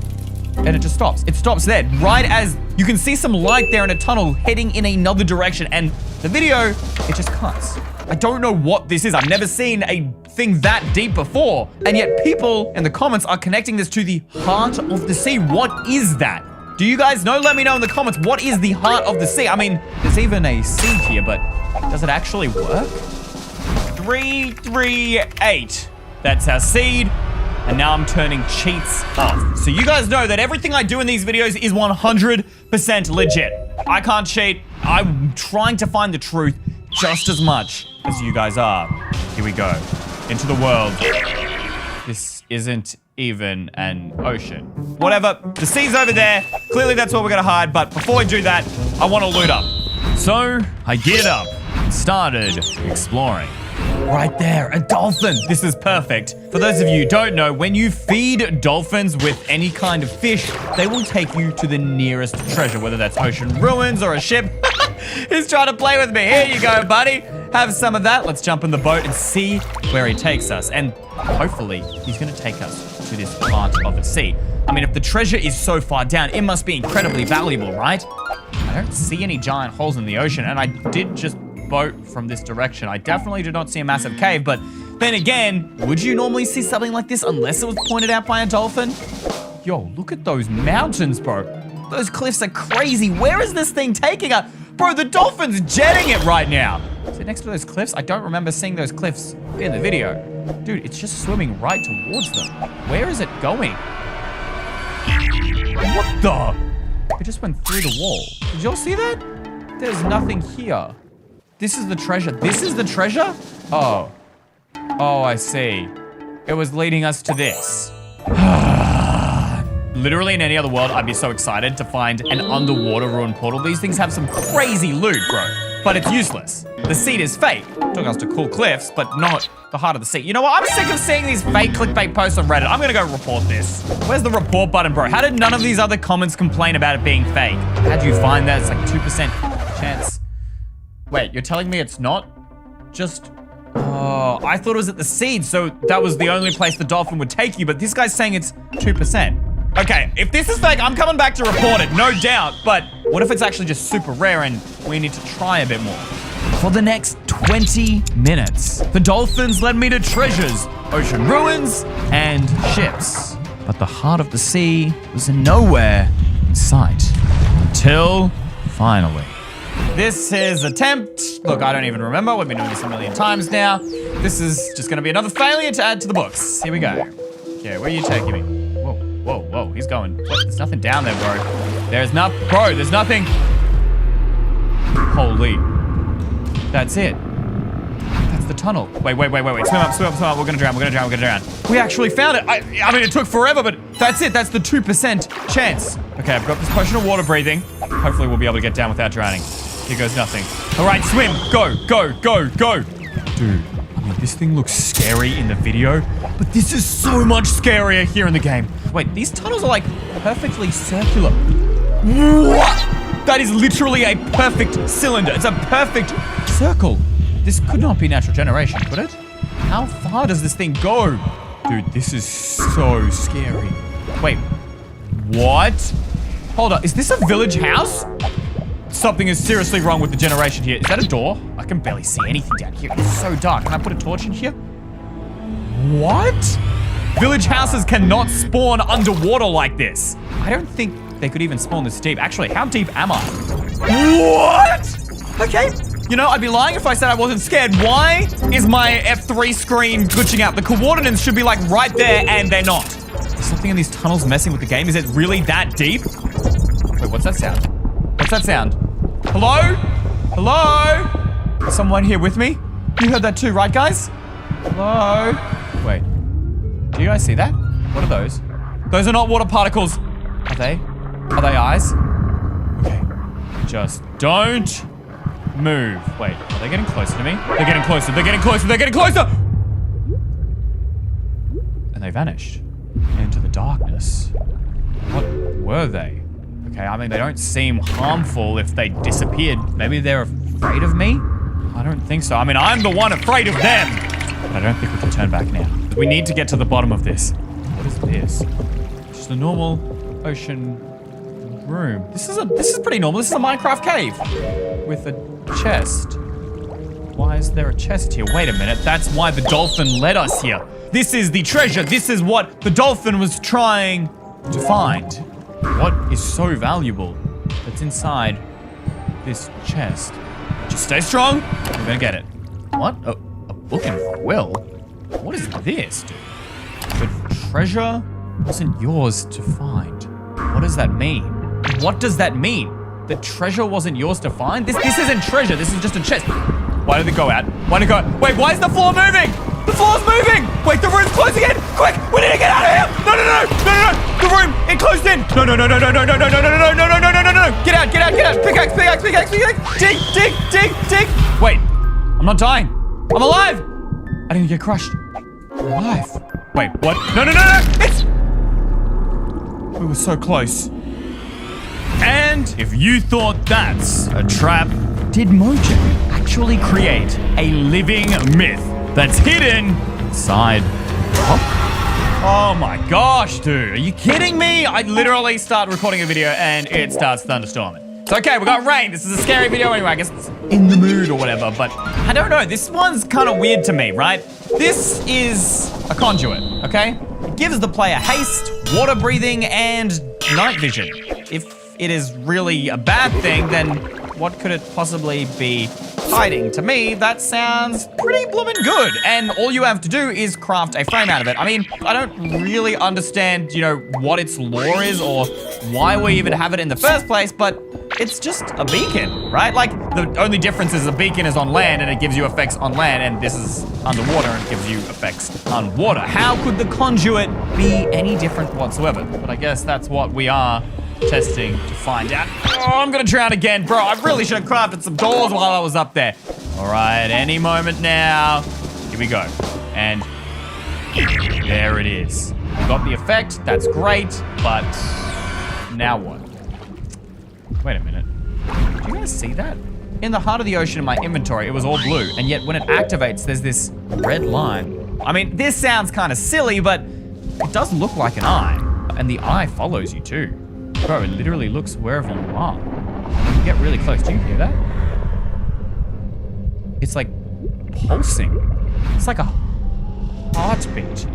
it just stops. It stops there, right as you can see some light there in a tunnel heading in another direction, and the video, it just cuts. I don't know what this is. I've never seen a thing that deep before. And yet people in the comments are connecting this to the heart of the sea. What is that? Do you guys know? Let me know in the comments. What is the heart of the sea? I mean, there's even a seed here, but does it actually work? 338. That's our seed. And now I'm turning cheats off. So you guys know that everything I do in these videos is 100% legit. I can't cheat. I'm trying to find the truth just as much as you guys are. Here we go. into the world. This isn't even an ocean. Whatever, the sea's over there. Clearly that's where we're gonna hide, but before we do that, I wanna loot up. So, I geared up and started exploring. Right there, a dolphin. This is perfect. For those of you who don't know, when you feed dolphins with any kind of fish, they will take you to the nearest treasure, whether that's ocean ruins or a ship. He's trying to play with me. Here you go, buddy. Have some of that. Let's jump in the boat and see where he takes us. And hopefully, he's gonna take us to this part of the sea. I mean, if the treasure is so far down, it must be incredibly valuable, right? I don't see any giant holes in the ocean, and I did just boat from this direction. I definitely did not see a massive cave, but then again, would you normally see something like this unless it was pointed out by a dolphin? Yo, look at those mountains, bro. Those cliffs are crazy. Where is this thing taking us? Bro, the dolphin's jetting it right now. Is it next to those cliffs? I don't remember seeing those cliffs in the video. Dude, it's just swimming right towards them. Where is it going? What the? It just went through the wall. Did y'all see that? There's nothing here. This is the treasure. This is the treasure? Oh. Oh, I see. It was leading us to this. Literally in any other world, I'd be so excited to find an underwater ruined portal. These things have some crazy loot, bro. But it's useless. The seed is fake. Took us to cool cliffs, but not the heart of the sea. You know what? I'm sick of seeing these fake clickbait posts on Reddit. I'm gonna go report this. Where's the report button, bro? How did none of these other comments complain about it being fake? How'd you find that? It's like 2% chance. Wait, you're telling me it's not? Just, oh, I thought it was at the seed, so that was the only place the dolphin would take you, but this guy's saying it's 2%. Okay, if this is fake, I'm coming back to report it, no doubt, but what if it's actually just super rare and we need to try a bit more? For the next 20 minutes, the dolphins led me to treasures, ocean ruins, and ships. But the heart of the sea was nowhere in sight. Until, finally. This is attempt. Look, I don't even remember. We've been doing this a million times now. This is just gonna be another failure to add to the books. Here we go. Okay, where are you taking me? Whoa, whoa, whoa, he's going. What? There's nothing down there, bro. There's nothing. Holy. That's it. That's the tunnel. Wait. Swim up. We're gonna drown. We actually found it. I mean, it took forever, but that's it. That's the 2% chance. Okay, I've got this potion of water breathing. Hopefully we'll be able to get down without drowning. Here goes nothing. All right, swim. Go. Dude, I mean, this thing looks scary in the video, but this is so much scarier here in the game. Wait, these tunnels are like perfectly circular. What? That is literally a perfect cylinder. It's a perfect circle. This could not be natural generation, could it? How far does this thing go? Dude, this is so scary. Wait, what? Hold up, is this a village house? Something is seriously wrong with the generation here. Is that a door? I can barely see anything down here. It's so dark. Can I put a torch in here? What? Village houses cannot spawn underwater like this. I don't think they could even spawn this deep. Actually, how deep am I? What? Okay. You know, I'd be lying if I said I wasn't scared. Why is my F3 screen glitching out? The coordinates should be like right there and they're not. Is something in these tunnels messing with the game? Is it really that deep? Wait, what's that sound? What's that sound? Hello? Hello? Is someone here with me? You heard that too, right, guys? Hello? Wait. Do you guys see that? What are those? Those are not water particles. Are they? Are they eyes? Okay. Just don't move. Wait, are they getting closer to me? They're getting closer. And they vanished into the darkness. What were they? Okay, I mean, they don't seem harmful if they disappeared. Maybe they're afraid of me? I don't think so. I mean, I'm the one afraid of them. But I don't think we can turn back now. We need to get to the bottom of this. What is this? Just a normal ocean room. This is pretty normal. This is a Minecraft cave with a chest. Why is there a chest here? Wait a minute. That's why the dolphin led us here. This is the treasure. This is what the dolphin was trying to find. What is so valuable that's inside this chest? Just stay strong. We're gonna get it. What? A book and quill? What is this, dude? The treasure wasn't yours to find. What does that mean? What does that mean? The treasure wasn't yours to find? This isn't treasure. This is just a chest. Why did it go out? Why did it go out? Wait, why is the floor moving? The floor's moving! Wait, the room's closing in! Quick! We need to get out of here! No, no, no, no, no, no! The room, it closed in! No, no, no, no, no, no, no, no, no, no, no, no, no, no, no, no, no! Get out, get out, get out! Pickaxe, pickaxe, pickaxe, pickaxe! Dig, dig, dig, dig! Wait, I'm not dying. I'm alive! I didn't get crushed. I'm alive. Wait, what? No, no, no, no! It's... We were so close. And if you thought that's a trap, did Mojang actually create a living myth that's hidden inside? Oh my gosh, dude. Are you kidding me? I literally start recording a video and it starts thunderstorming. It's okay, we got rain. This is a scary video anyway. I guess it's in the mood or whatever, but I don't know. This one's kind of weird to me, right? This is a conduit, okay? It gives the player haste, water breathing, and night vision. If it is really a bad thing, then what could it possibly be hiding? To me, that sounds pretty bloomin' good. And all you have to do is craft a frame out of it. I mean, I don't really understand, you know, what its lore is or why we even have it in the first place, but it's just a beacon, right? Like, the only difference is a beacon is on land and it gives you effects on land, and this is underwater and it gives you effects on water. How could the conduit be any different whatsoever? But I guess that's what we are testing to find out. Oh, I'm gonna drown again, bro. I really should have crafted some doors while I was up there. All right, any moment now. Here we go. And there it is. We got the effect, that's great, but now what? Wait a minute. Do you guys see that? In the heart of the ocean in my inventory, it was all blue, and yet when it activates, there's this red line. I mean, this sounds kind of silly, but it does look like an eye, and the eye follows you too. Bro, it literally looks wherever you are. When you get really close, do you hear that? It's like pulsing. It's like a heartbeat,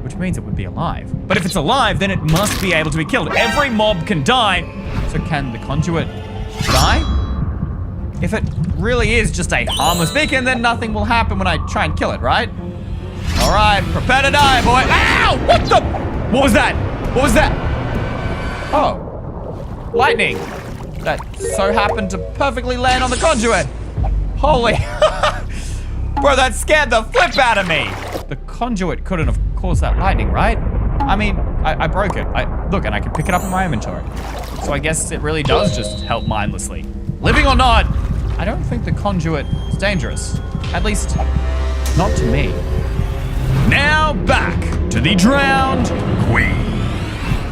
which means it would be alive. But if it's alive, then it must be able to be killed. Every mob can die. So can the conduit die? If it really is just a harmless beacon, then nothing will happen when I try and kill it, right? All right, prepare to die, boy. Ow! What the? What was that? What was that? Oh. Lightning that so happened to perfectly land on the conduit. Holy, bro, that scared the flip out of me. The conduit couldn't have caused that lightning, right? I mean, I broke it. Look, and I can pick it up in my inventory. So I guess it really does just help mindlessly. Living or not, I don't think the conduit is dangerous. At least, not to me. Now back to the drowned queen.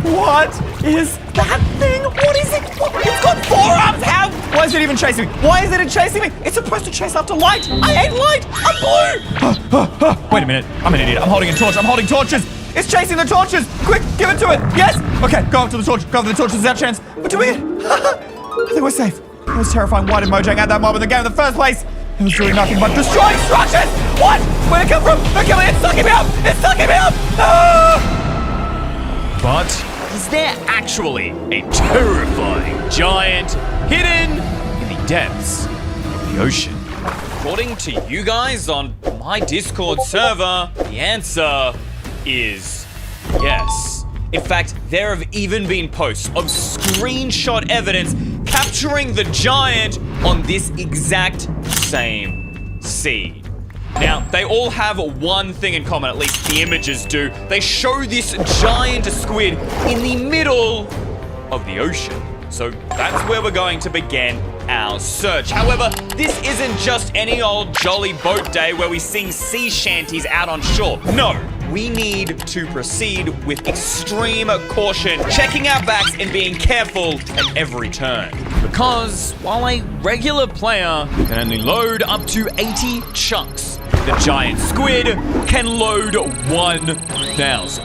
What is that thing? What is it? It's got 4 arms. How? Why is it even chasing me? Why is it chasing me? It's supposed to chase after light. I hate light. I'm blue. Wait a minute. I'm an idiot. I'm holding a torch. I'm holding torches. It's chasing the torches. Quick, give it to it. Yes. Okay, go up to the torch. Go up to the torches. There's our chance. We're doing it. I think we're safe. It was terrifying. Why did Mojang add that mob in the game in the first place? It was doing nothing but destroying structures. What? Where'd it come from? They're killing it. It's sucking me up. It's sucking me up. But is there actually a terrifying giant hidden in the depths of the ocean? According to you guys on my Discord server, the answer is yes. In fact, there have even been posts of screenshot evidence capturing the giant on this exact same scene. Now, they all have one thing in common, at least the images do. They show this giant squid in the middle of the ocean. So that's where we're going to begin our search. However, this isn't just any old jolly boat day where we sing sea shanties out on shore. No, we need to proceed with extreme caution, checking our backs and being careful at every turn. Because while a regular player can only load up to 80 chunks, the giant squid can load 1,000.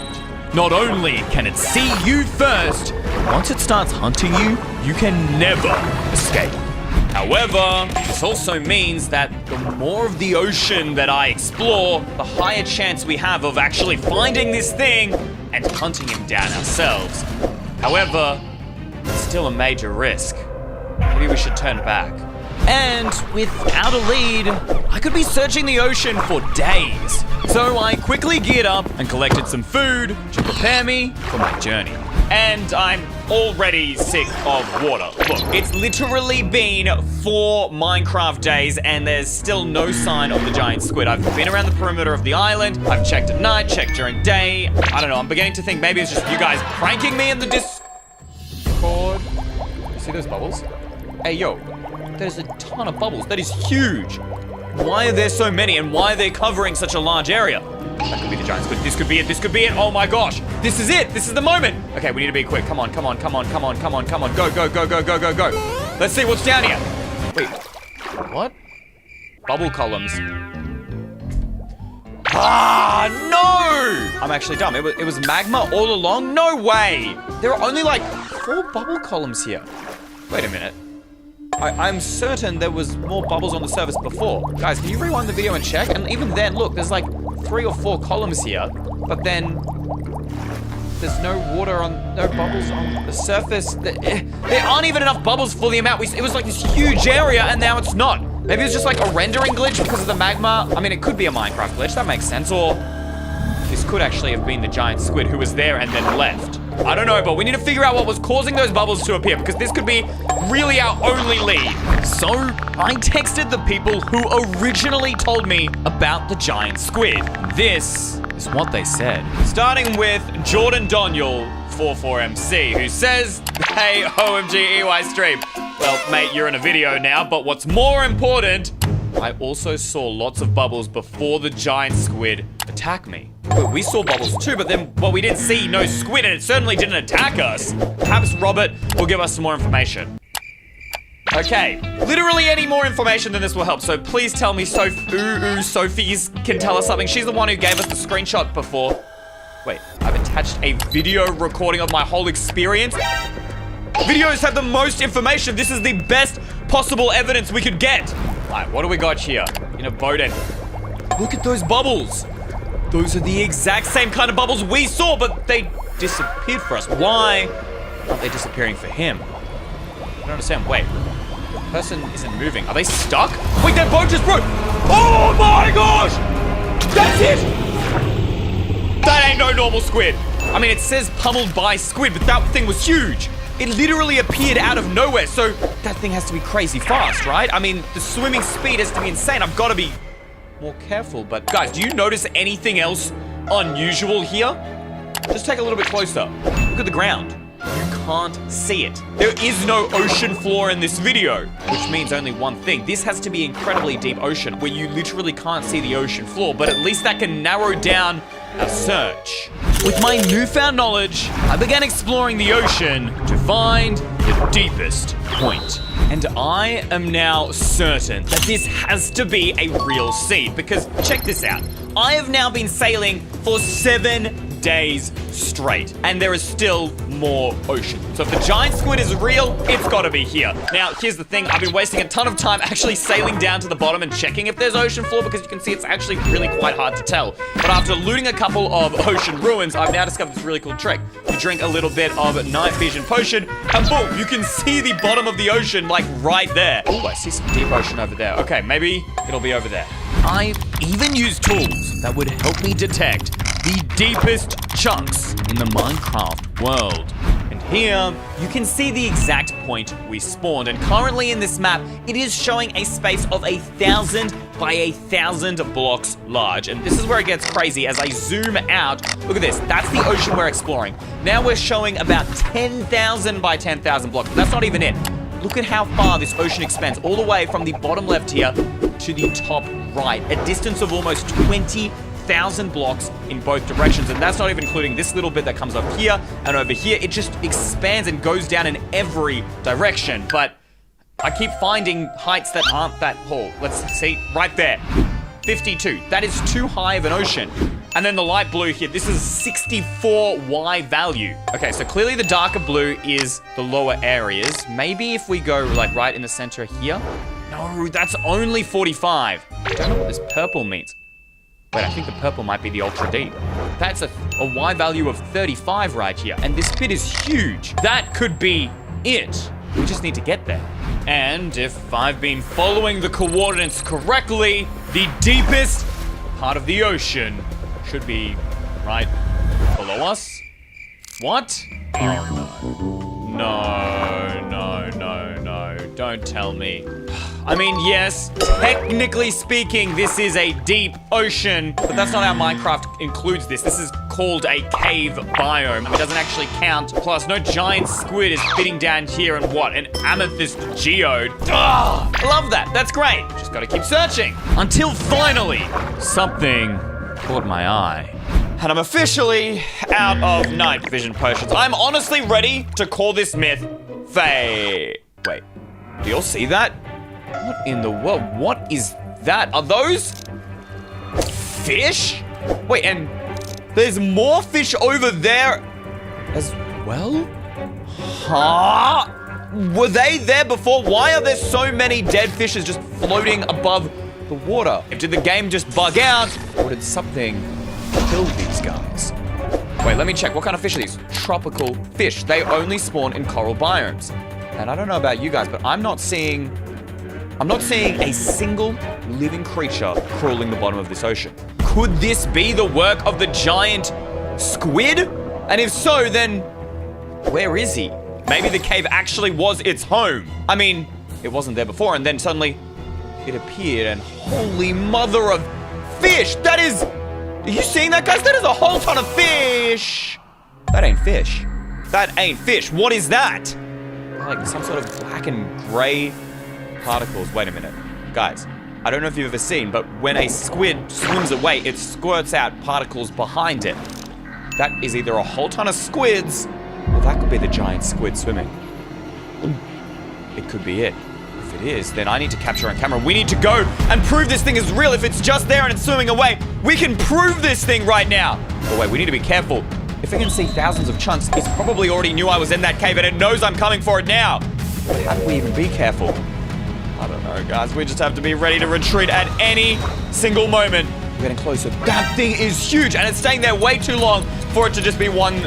Not only can it see you first, but once it starts hunting you, you can never escape. However, this also means that the more of the ocean that I explore, the higher chance we have of actually finding this thing and hunting him down ourselves. However, it's still a major risk. Maybe we should turn back. And without a lead, I could be searching the ocean for days. So I quickly geared up and collected some food to prepare me for my journey. And I'm already sick of water. Look, it's literally been 4 Minecraft days and there's still no sign of the giant squid. I've been around the perimeter of the island. I've checked at night, checked during day. I don't know, I'm beginning to think maybe it's just you guys pranking me in the Discord. You see those bubbles? Hey, yo, there's a ton of bubbles. That is huge. Why are there so many and why are they covering such a large area? That could be the giant squid. This could be it. This could be it. Oh my gosh. This is it. This is the moment. Okay, we need to be quick. Come on, come on, come on, come on, come on, come on. Go, go, go, go, go, go, go. Let's see what's down here. Wait, what? Bubble columns. Ah, no! I'm actually dumb. It was magma all along? No way. There are only like 4 bubble columns here. Wait a minute. I'm certain there was more bubbles on the surface before. Guys, can you rewind the video and check? And even then, look, there's like 3 or 4 columns here, but then there's no bubbles on the surface. There aren't even enough bubbles for the amount it was like this huge area and now it's not. Maybe it's just like a rendering glitch because of the magma. I mean, it could be a Minecraft glitch, that makes sense. Or this could actually have been the giant squid who was there and then left. I don't know, but we need to figure out what was causing those bubbles to appear because this could be really our only lead. So I texted the people who originally told me about the giant squid. This is what they said. Starting with Jordan Daniel 44MC, who says, hey, OMG EYstream. Well, mate, you're in a video now, but what's more important, I also saw lots of bubbles before the giant squid attacked me. Well, we saw bubbles too, but then, well, we didn't see no squid and it certainly didn't attack us. Perhaps Robert will give us some more information. Okay, literally any more information than this will help, so please tell me Sophie's can tell us something. She's the one who gave us the screenshot before. Wait, I've attached a video recording of my whole experience. Videos have the most information. This is the best possible evidence we could get. All right, what do we got here? In a boat end. Look at those bubbles. Those are the exact same kind of bubbles we saw, but they disappeared for us. Why aren't they disappearing for him? I don't understand. Wait, the person isn't moving. Are they stuck? Wait, their boat just broke. Oh my gosh! That's it! That ain't no normal squid. I mean, it says pummeled by squid, but that thing was huge. It literally appeared out of nowhere, so that thing has to be crazy fast, right? I mean, the swimming speed has to be insane. I've got to be more careful, but guys, do you notice anything else unusual here? Just take a little bit closer. Look at the ground. You can't see it. There is no ocean floor in this video, which means only one thing. This has to be incredibly deep ocean where you literally can't see the ocean floor, but at least that can narrow down our search. With my newfound knowledge, I began exploring the ocean to find the deepest point. And I am now certain that this has to be a real seed because check this out. I have now been sailing for 7 days straight and there is still more ocean. So if the giant squid is real, it's gotta be here. Now, here's the thing. I've been wasting a ton of time actually sailing down to the bottom and checking if there's ocean floor because you can see it's actually really quite hard to tell. But after looting a couple of ocean ruins, I've now discovered this really cool trick. You drink a little bit of night vision potion and boom, you can see the bottom of the ocean like right there. Oh, I see some deep ocean over there. Okay, maybe it'll be over there. I even used tools that would help me detect the deepest chunks in the Minecraft world. And here, you can see the exact point we spawned. And currently in this map, it is showing a space of 1,000 by 1,000 blocks large. And this is where it gets crazy. As I zoom out, look at this. That's the ocean we're exploring. Now we're showing about 10,000 by 10,000 blocks. But that's not even it. Look at how far this ocean expands, all the way from the bottom left here to the top right, a distance of almost 20,000 blocks in both directions. And that's not even including this little bit that comes up here and over here. It just expands and goes down in every direction. But I keep finding heights that aren't that tall. Let's see, right there, 52. That is too high of an ocean. And then the light blue here, this is 64 Y value. Okay, so clearly the darker blue is the lower areas. Maybe if we go like right in the center here. No, that's only 45. I don't know what this purple means. Wait, I think the purple might be the ultra deep. That's a Y value of 35 right here. And this bit is huge. That could be it. We just need to get there. And if I've been following the coordinates correctly, the deepest part of the ocean should be right below us. What? Oh no. No. Don't tell me. I mean, yes, technically speaking, this is a deep ocean, but that's not how Minecraft includes this. This is called a cave biome. It doesn't actually count. Plus, no giant squid is fitting down here in what? An amethyst geode. Ugh, I love that. That's great. Just gotta keep searching. Until finally, something caught my eye. And I'm officially out of night vision potions. I'm honestly ready to call this myth fake. Wait, do you all see that? What in the world? What is that? Are those fish? Wait, and there's more fish over there as well? Huh? Were they there before? Why are there so many dead fishes just floating above the water? Did the game just bug out? Or did something kill these guys? Wait, let me check. What kind of fish are these? Tropical fish. They only spawn in coral biomes. And I don't know about you guys, but I'm not seeing a single living creature crawling the bottom of this ocean. Could this be the work of the giant squid? And if so, then where is he? Maybe the cave actually was its home. I mean, it wasn't there before, and then suddenly it appeared, and holy mother of fish! That is... Are you seeing that, guys? That is a whole ton of fish! That ain't fish. That ain't fish. What is that? Like some sort of black and gray particles. Wait a minute. Guys, I don't know if you've ever seen, but when a squid swims away, it squirts out particles behind it. That is either a whole ton of squids, or that could be the giant squid swimming. It could be it. If it is, then I need to capture on camera. We need to go and prove this thing is real. If it's just there and it's swimming away, we can prove this thing right now. Oh wait, we need to be careful. If it can see thousands of chunks, it's probably already knew I was in that cave and it knows I'm coming for it now. But how do we even be careful? I don't know, guys. We just have to be ready to retreat at any single moment. We're getting closer. That thing is huge, and it's staying there way too long for it to just be one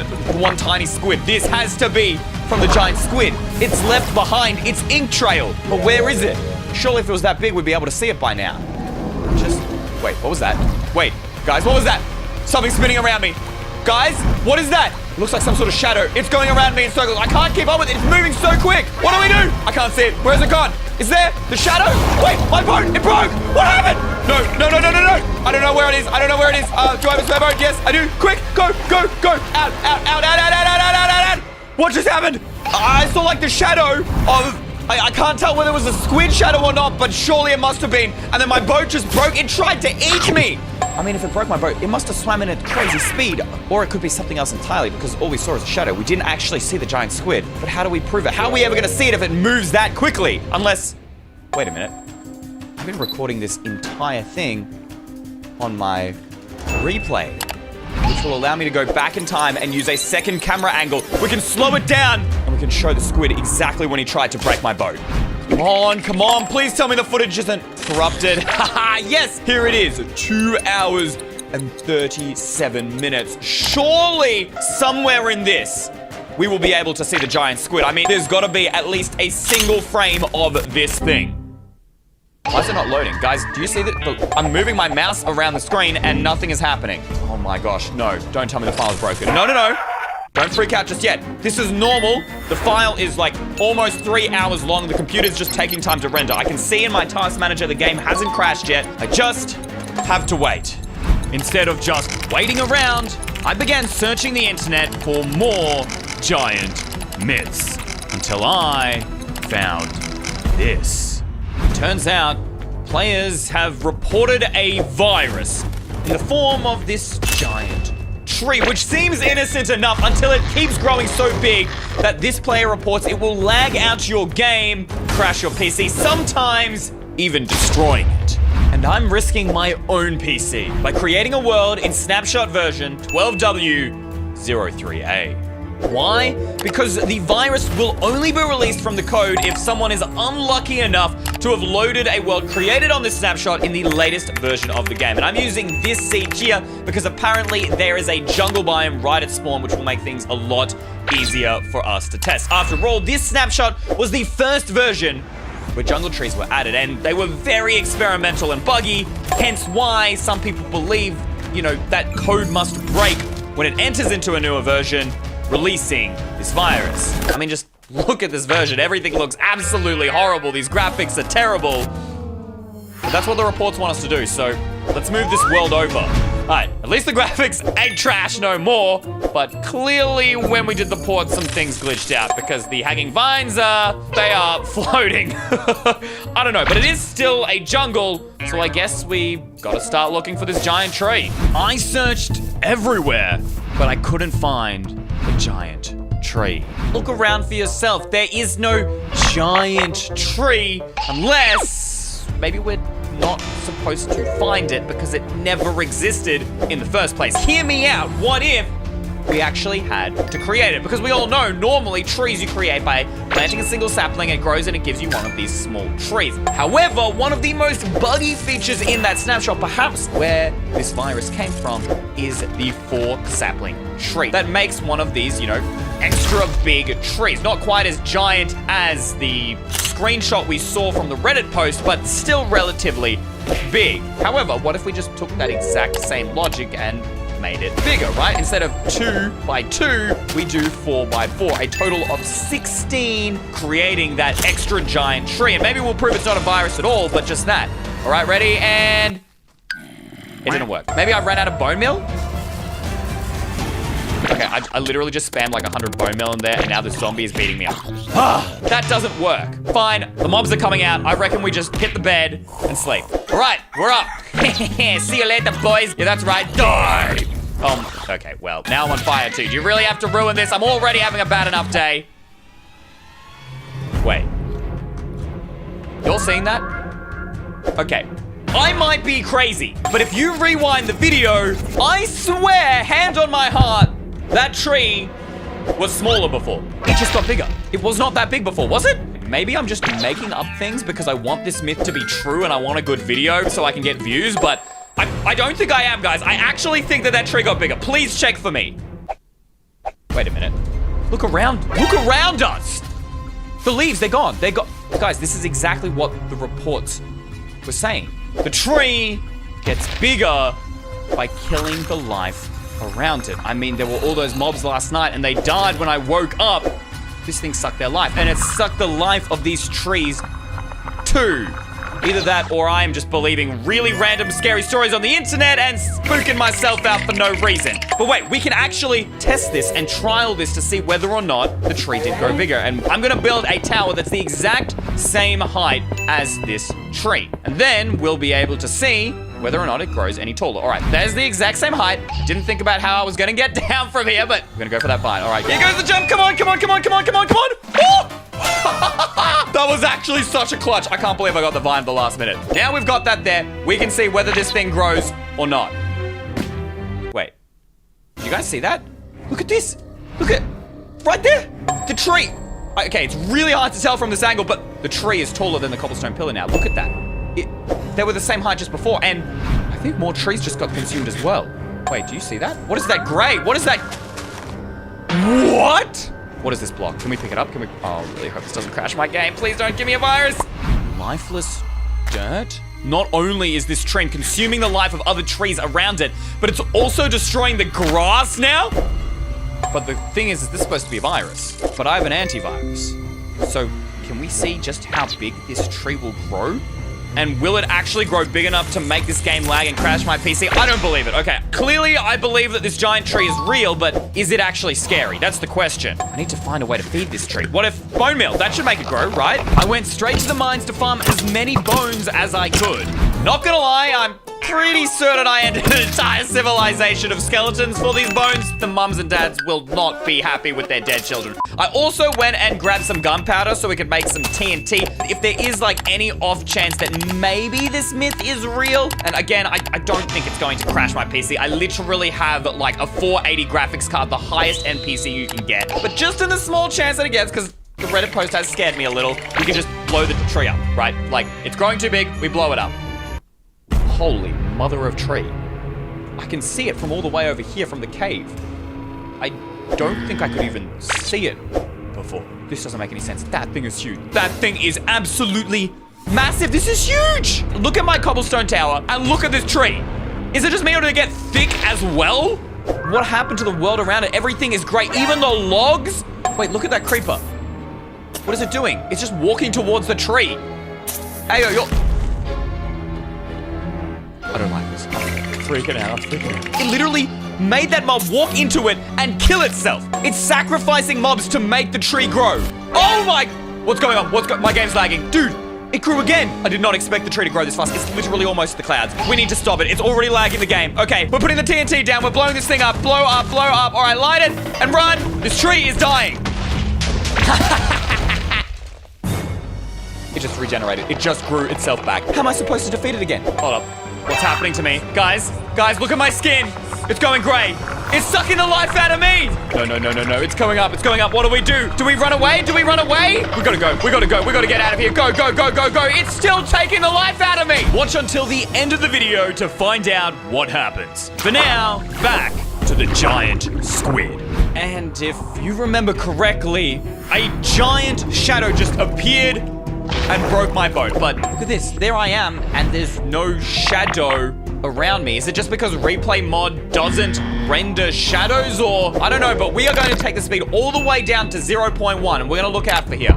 tiny squid. This has to be from the giant squid. It's left behind its ink trail. But where is it? Surely if it was that big, we'd be able to see it by now. Wait, what was that? Wait, guys, what was that? Something spinning around me. Guys, what is that? It looks like some sort of shadow. It's going around me in circles. I can't keep up with it. It's moving so quick. What do we do? I can't see it. Where's it gone? Is there the shadow? Wait, my boat, it broke. What happened? No. I don't know where it is. Do I have a spare boat? Yes, I do. Quick, go. Out. What just happened? I saw like the shadow of... I can't tell whether it was a squid shadow or not, but surely it must have been. And then my boat just broke. It tried to eat me. I mean, if it broke my boat, it must have swam in at crazy speed. Or it could be something else entirely, because all we saw is a shadow. We didn't actually see the giant squid. But how do we prove it? How are we ever going to see it if it moves that quickly? Unless... Wait a minute. I've been recording this entire thing on my replay, which will allow me to go back in time and use a second camera angle. We can slow it down, and we can show the squid exactly when he tried to break my boat. Come on, please tell me the footage isn't corrupted. Haha, yes, here it is. 2 hours and 37 minutes. Surely, somewhere in this, we will be able to see the giant squid. I mean, there's gotta be at least a single frame of this thing. Why is it not loading? Guys, do you see that? I'm moving my mouse around the screen and nothing is happening. Oh my gosh, no. Don't tell me the file is broken. No. Don't freak out just yet. This is normal. The file is like almost 3 hours long. The computer's just taking time to render. I can see in my task manager the game hasn't crashed yet. I just have to wait. Instead of just waiting around, I began searching the internet for more giant myths until I found this. Turns out, players have reported a virus in the form of this giant tree, which seems innocent enough until it keeps growing so big that this player reports it will lag out your game, crash your PC, sometimes even destroying it. And I'm risking my own PC by creating a world in snapshot version 12W03A. Why? Because the virus will only be released from the code if someone is unlucky enough to have loaded a world created on this snapshot in the latest version of the game. And I'm using this seed here because apparently there is a jungle biome right at spawn, which will make things a lot easier for us to test. After all, this snapshot was the first version where jungle trees were added, and they were very experimental and buggy, hence why some people believe, that code must break when it enters into a newer version, releasing this virus. I mean, just look at this version. Everything looks absolutely horrible. These graphics are terrible. But that's what the reports want us to do, so let's move this world over. All right, at least the graphics ain't trash no more, but clearly when we did the port, some things glitched out because the hanging vines they are floating. I don't know, but it is still a jungle, so I guess we gotta start looking for this giant tree. I searched everywhere, but I couldn't find the giant tree. Look around for yourself. There is no giant tree unless maybe we're not supposed to find it because it never existed in the first place. Hear me out. What if we actually had to create it? Because we all know normally trees you create by planting a single sapling, it grows and it gives you one of these small trees. However, one of the most buggy features in that snapshot, perhaps where this virus came from, is the 4 sapling tree. That makes one of these, you know, extra big trees. Not quite as giant as the screenshot we saw from the Reddit post, but still relatively big. However, what if we just took that exact same logic and made it bigger, right? Instead of 2 by 2, we do 4 by 4, a total of 16, creating that extra giant tree. And maybe we'll prove it's not a virus at all, but just that. All right, ready? And it didn't work. Maybe I ran out of bone meal? Okay, I literally just spammed like 100 bone meal in there, and now the zombie is beating me up. That doesn't work. Fine, the mobs are coming out. I reckon we just hit the bed and sleep. All right, we're up. See you later, boys. Yeah, that's right. Die. Okay, well, now I'm on fire too. Do you really have to ruin this? I'm already having a bad enough day. Wait. You're seeing that? Okay. I might be crazy, but if you rewind the video, I swear, hand on my heart, that tree was smaller before. It just got bigger. It was not that big before, was it? Maybe I'm just making up things because I want this myth to be true and I want a good video so I can get views, but I don't think I am, guys. I actually think that tree got bigger. Please check for me. Wait a minute. Look around us. The leaves, they're gone. Guys, this is exactly what the reports were saying. The tree gets bigger by killing the life around it. I mean, there were all those mobs last night and they died when I woke up. This thing sucked their life, and it sucked the life of these trees too. Either that or I am just believing really random scary stories on the internet and spooking myself out for no reason. But wait, we can actually test this and trial this to see whether or not the tree did grow bigger. And I'm gonna build a tower that's the exact same height as this tree. And then we'll be able to see whether or not it grows any taller. All right, there's the exact same height. Didn't think about how I was gonna get down from here, but we're gonna go for that vine. All right, here goes the jump. Come on. Oh! That was actually such a clutch. I can't believe I got the vine at the last minute. Now we've got that there, we can see whether this thing grows or not. Wait, did you guys see that? Look at this. Look at, right there, the tree. Okay, it's really hard to tell from this angle, but the tree is taller than the cobblestone pillar now. Look at that. They were the same height just before, and I think more trees just got consumed as well. Wait, do you see that? What is that gray? What is that? What? What is this block? Can we pick it up? Oh, I really hope this doesn't crash my game. Please don't give me a virus. Lifeless dirt? Not only is this tree consuming the life of other trees around it, but it's also destroying the grass now? But the thing is this supposed to be a virus? But I have an antivirus. So can we see just how big this tree will grow? And will it actually grow big enough to make this game lag and crash my PC? I don't believe it. Okay, clearly I believe that this giant tree is real, but is it actually scary? That's the question. I need to find a way to feed this tree. What if bone meal? That should make it grow, right? I went straight to the mines to farm as many bones as I could. Not gonna lie, I'm pretty certain I ended an entire civilization of skeletons for these bones. The mums and dads will not be happy with their dead children. I also went and grabbed some gunpowder so we could make some TNT. If there is like any off chance that maybe this myth is real, and again, I don't think it's going to crash my PC. I literally have like a 480 graphics card, the highest end PC you can get. But just in the small chance that it gets, because the Reddit post has scared me a little, we can just blow the tree up, right? Like, it's growing too big, we blow it up. Holy mother of tree. I can see it from all the way over here from the cave. I don't think I could even see it before. This doesn't make any sense. That thing is huge. That thing is absolutely massive. This is huge. Look at my cobblestone tower and look at this tree. Is it just me or did it get thick as well? What happened to the world around it? Everything is great. Even the logs. Wait, look at that creeper. What is it doing? It's just walking towards the tree. Hey, yo, you're... I don't like this. I'm freaking out. It literally made that mob walk into it and kill itself. It's sacrificing mobs to make the tree grow. Oh my... What's going on? My game's lagging. Dude, it grew again. I did not expect the tree to grow this fast. It's literally almost to the clouds. We need to stop it. It's already lagging the game. Okay, we're putting the TNT down. We're blowing this thing up. Blow up, blow up. All right, light it and run. This tree is dying. It just regenerated. It just grew itself back. How am I supposed to defeat it again? Hold up. What's happening to me? Guys, look at my skin. It's going gray. It's sucking the life out of me. No. It's going up. What do we do? Do we run away? We gotta go. We gotta get out of here. Go. It's still taking the life out of me. Watch until the end of the video to find out what happens. For now, back to the giant squid. And if you remember correctly, a giant shadow just appeared and broke my boat. But look at this. There I am, and there's no shadow around me. Is it just because replay mod doesn't render shadows, or I don't know, but we are going to take the speed all the way down to 0.1, and we're going to look out for here.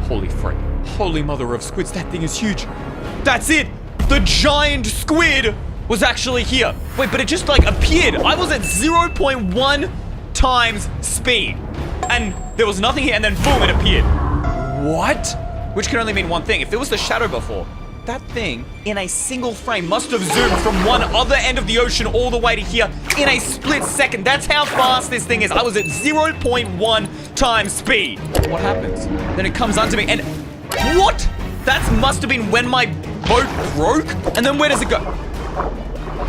Holy frick. Holy mother of squids, that thing is huge. That's it. The giant squid was actually here. Wait, but it just like appeared. I was at 0.1 times speed, and there was nothing here, and then boom, it appeared. What? Which can only mean one thing. If it was the shadow before, that thing in a single frame must have zoomed from one other end of the ocean all the way to here in a split second. That's how fast this thing is. I was at 0.1 times speed. What happens? Then it comes onto me and what? That must have been when my boat broke. And then where does it go?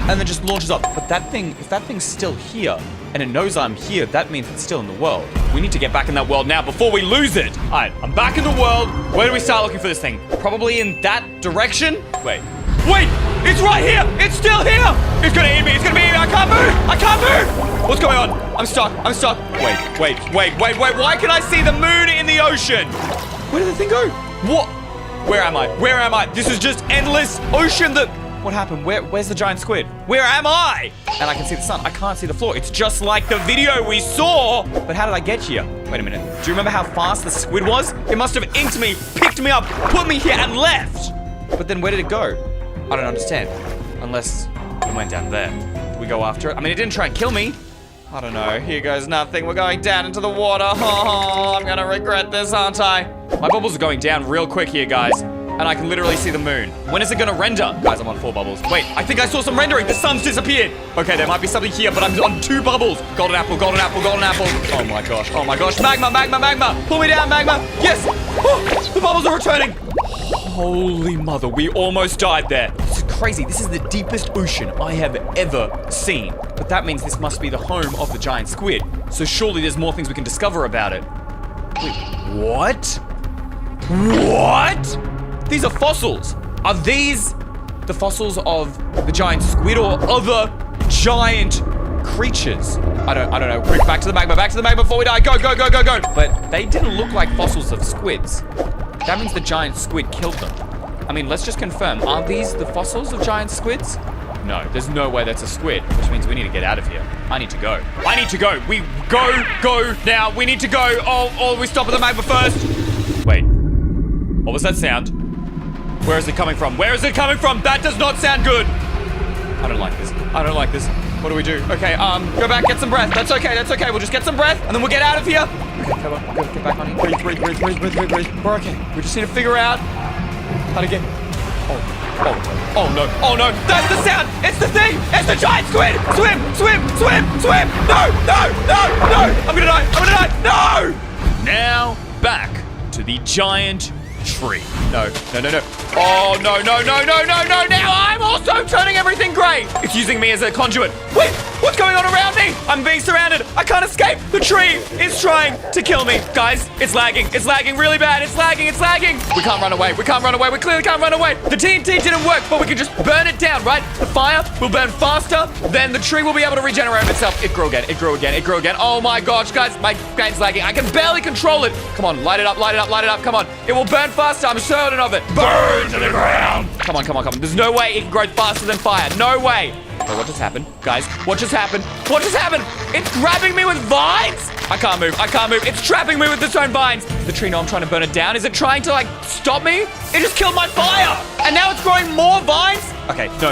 And then just launches up. But that thing, if that thing's still here and it knows I'm here, that means it's still in the world. We need to get back in that world now before we lose it. All right, I'm back in the world. Where do we start looking for this thing? Probably in that direction. Wait, it's right here. It's still here. It's gonna eat me. I can't move. What's going on? I'm stuck. Wait. Why can I see the moon in the ocean? Where did the thing go? What? Where am I? This is just endless ocean that... What happened? Where's the giant squid? Where am I? And I can see the sun. I can't see the floor. It's just like the video we saw. But how did I get here? Wait a minute. Do you remember how fast the squid was? It must have inked me, picked me up, put me here, and left. But then where did it go? I don't understand. Unless it went down there. Did we go after it? I mean, it didn't try and kill me. I don't know. Here goes nothing. We're going down into the water. Oh, I'm gonna regret this, aren't I? My bubbles are going down real quick here, guys. And I can literally see the moon. When is it gonna render? Guys, I'm on 4 bubbles. Wait, I think I saw some rendering. The sun's disappeared. Okay, there might be something here, but I'm on 2 bubbles. Golden apple. Oh my gosh. Magma. Pull me down, magma. Yes. Oh, the bubbles are returning. Holy mother, we almost died there. This is crazy. This is the deepest ocean I have ever seen. But that means this must be the home of the giant squid. So surely there's more things we can discover about it. Wait, what? These are fossils. Are these the fossils of the giant squid or other giant creatures? I don't know. Quick, back to the magma before we die. Go. But they didn't look like fossils of squids. That means the giant squid killed them. I mean, let's just confirm. Are these the fossils of giant squids? No, there's no way that's a squid, which means we need to get out of here. I need to go. We go now. We need to go. Oh, we stop at the magma first. Wait, what was that sound? Where is it coming from? That does not sound good. I don't like this. What do we do? Okay, go back, get some breath. That's okay. We'll just get some breath, and then we'll get out of here. Okay, come on, get back on here. Breathe. We're okay. We just need to figure out how to get... Oh no. That's the sound. It's the thing. It's the giant squid. Swim. No. I'm gonna die. No. Now, back to the giant tree. No. Oh, no. Now I'm also turning everything gray. It's using me as a conduit. Wait, what's going on around me? I'm being surrounded. I can't escape. The tree is trying to kill me. Guys, it's lagging really bad. It's lagging. We can't run away. We clearly can't run away. The TNT didn't work, but we can just burn it down, right? The fire will burn faster, then the tree will be able to regenerate itself. It grew again. Oh my gosh, guys, my game's lagging. I can barely control it. Come on, light it up. Come on. It will burn faster. I'm certain of it. Burn to the ground. Come on. There's no way it can grow faster than fire. No way. Wait, what just happened? Guys, what just happened? What just happened? It's grabbing me with vines! I can't move. I can't move. It's trapping me with its own vines. Does the tree know I'm trying to burn it down? Is it trying to, like, stop me? It just killed my fire! And now it's growing more vines? Okay, no.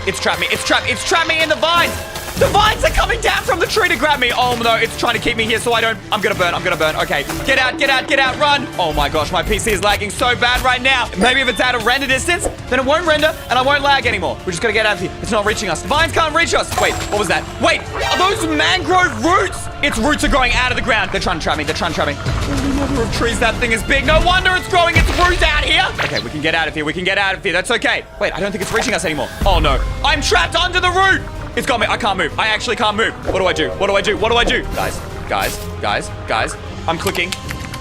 It's trapped me. It's trapped me in the vines! The vines are coming down from the tree to grab me. Oh, no, it's trying to keep me here so I don't... I'm gonna burn. Okay, get out, run. Oh, my gosh, my PC is lagging so bad right now. Maybe if it's out of render distance, then it won't render and I won't lag anymore. We're just gonna get out of here. It's not reaching us. The vines can't reach us. Wait, what was that? Wait, are those mangrove roots? Its roots are growing out of the ground. They're trying to trap me. Holy mother of trees, that thing is big. No wonder it's growing its roots out here. Okay, we can get out of here. That's okay. Wait, I don't think it's reaching us anymore. Oh, no. I'm trapped under the root. It's got me. I can't move. I actually can't move. What do I do? Guys. I'm clicking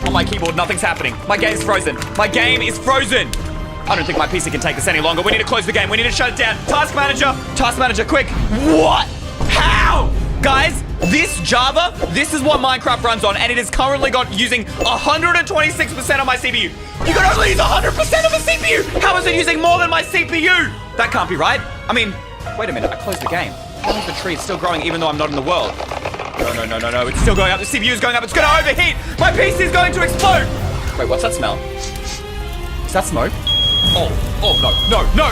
on my keyboard. Nothing's happening. My game's frozen. I don't think my PC can take this any longer. We need to close the game. We need to shut it down. Task manager, quick. What? How? Guys, this Java, this is what Minecraft runs on, and it is currently using 126% of my CPU. You can only use 100% of a CPU. How is it using more than my CPU? That can't be right. I mean, wait a minute. I closed the game. How is the tree still growing even though I'm not in the world? No. It's still going up. The CPU is going up. It's going to overheat. My PC is going to explode. Wait, what's that smell? Is that smoke? Oh, no.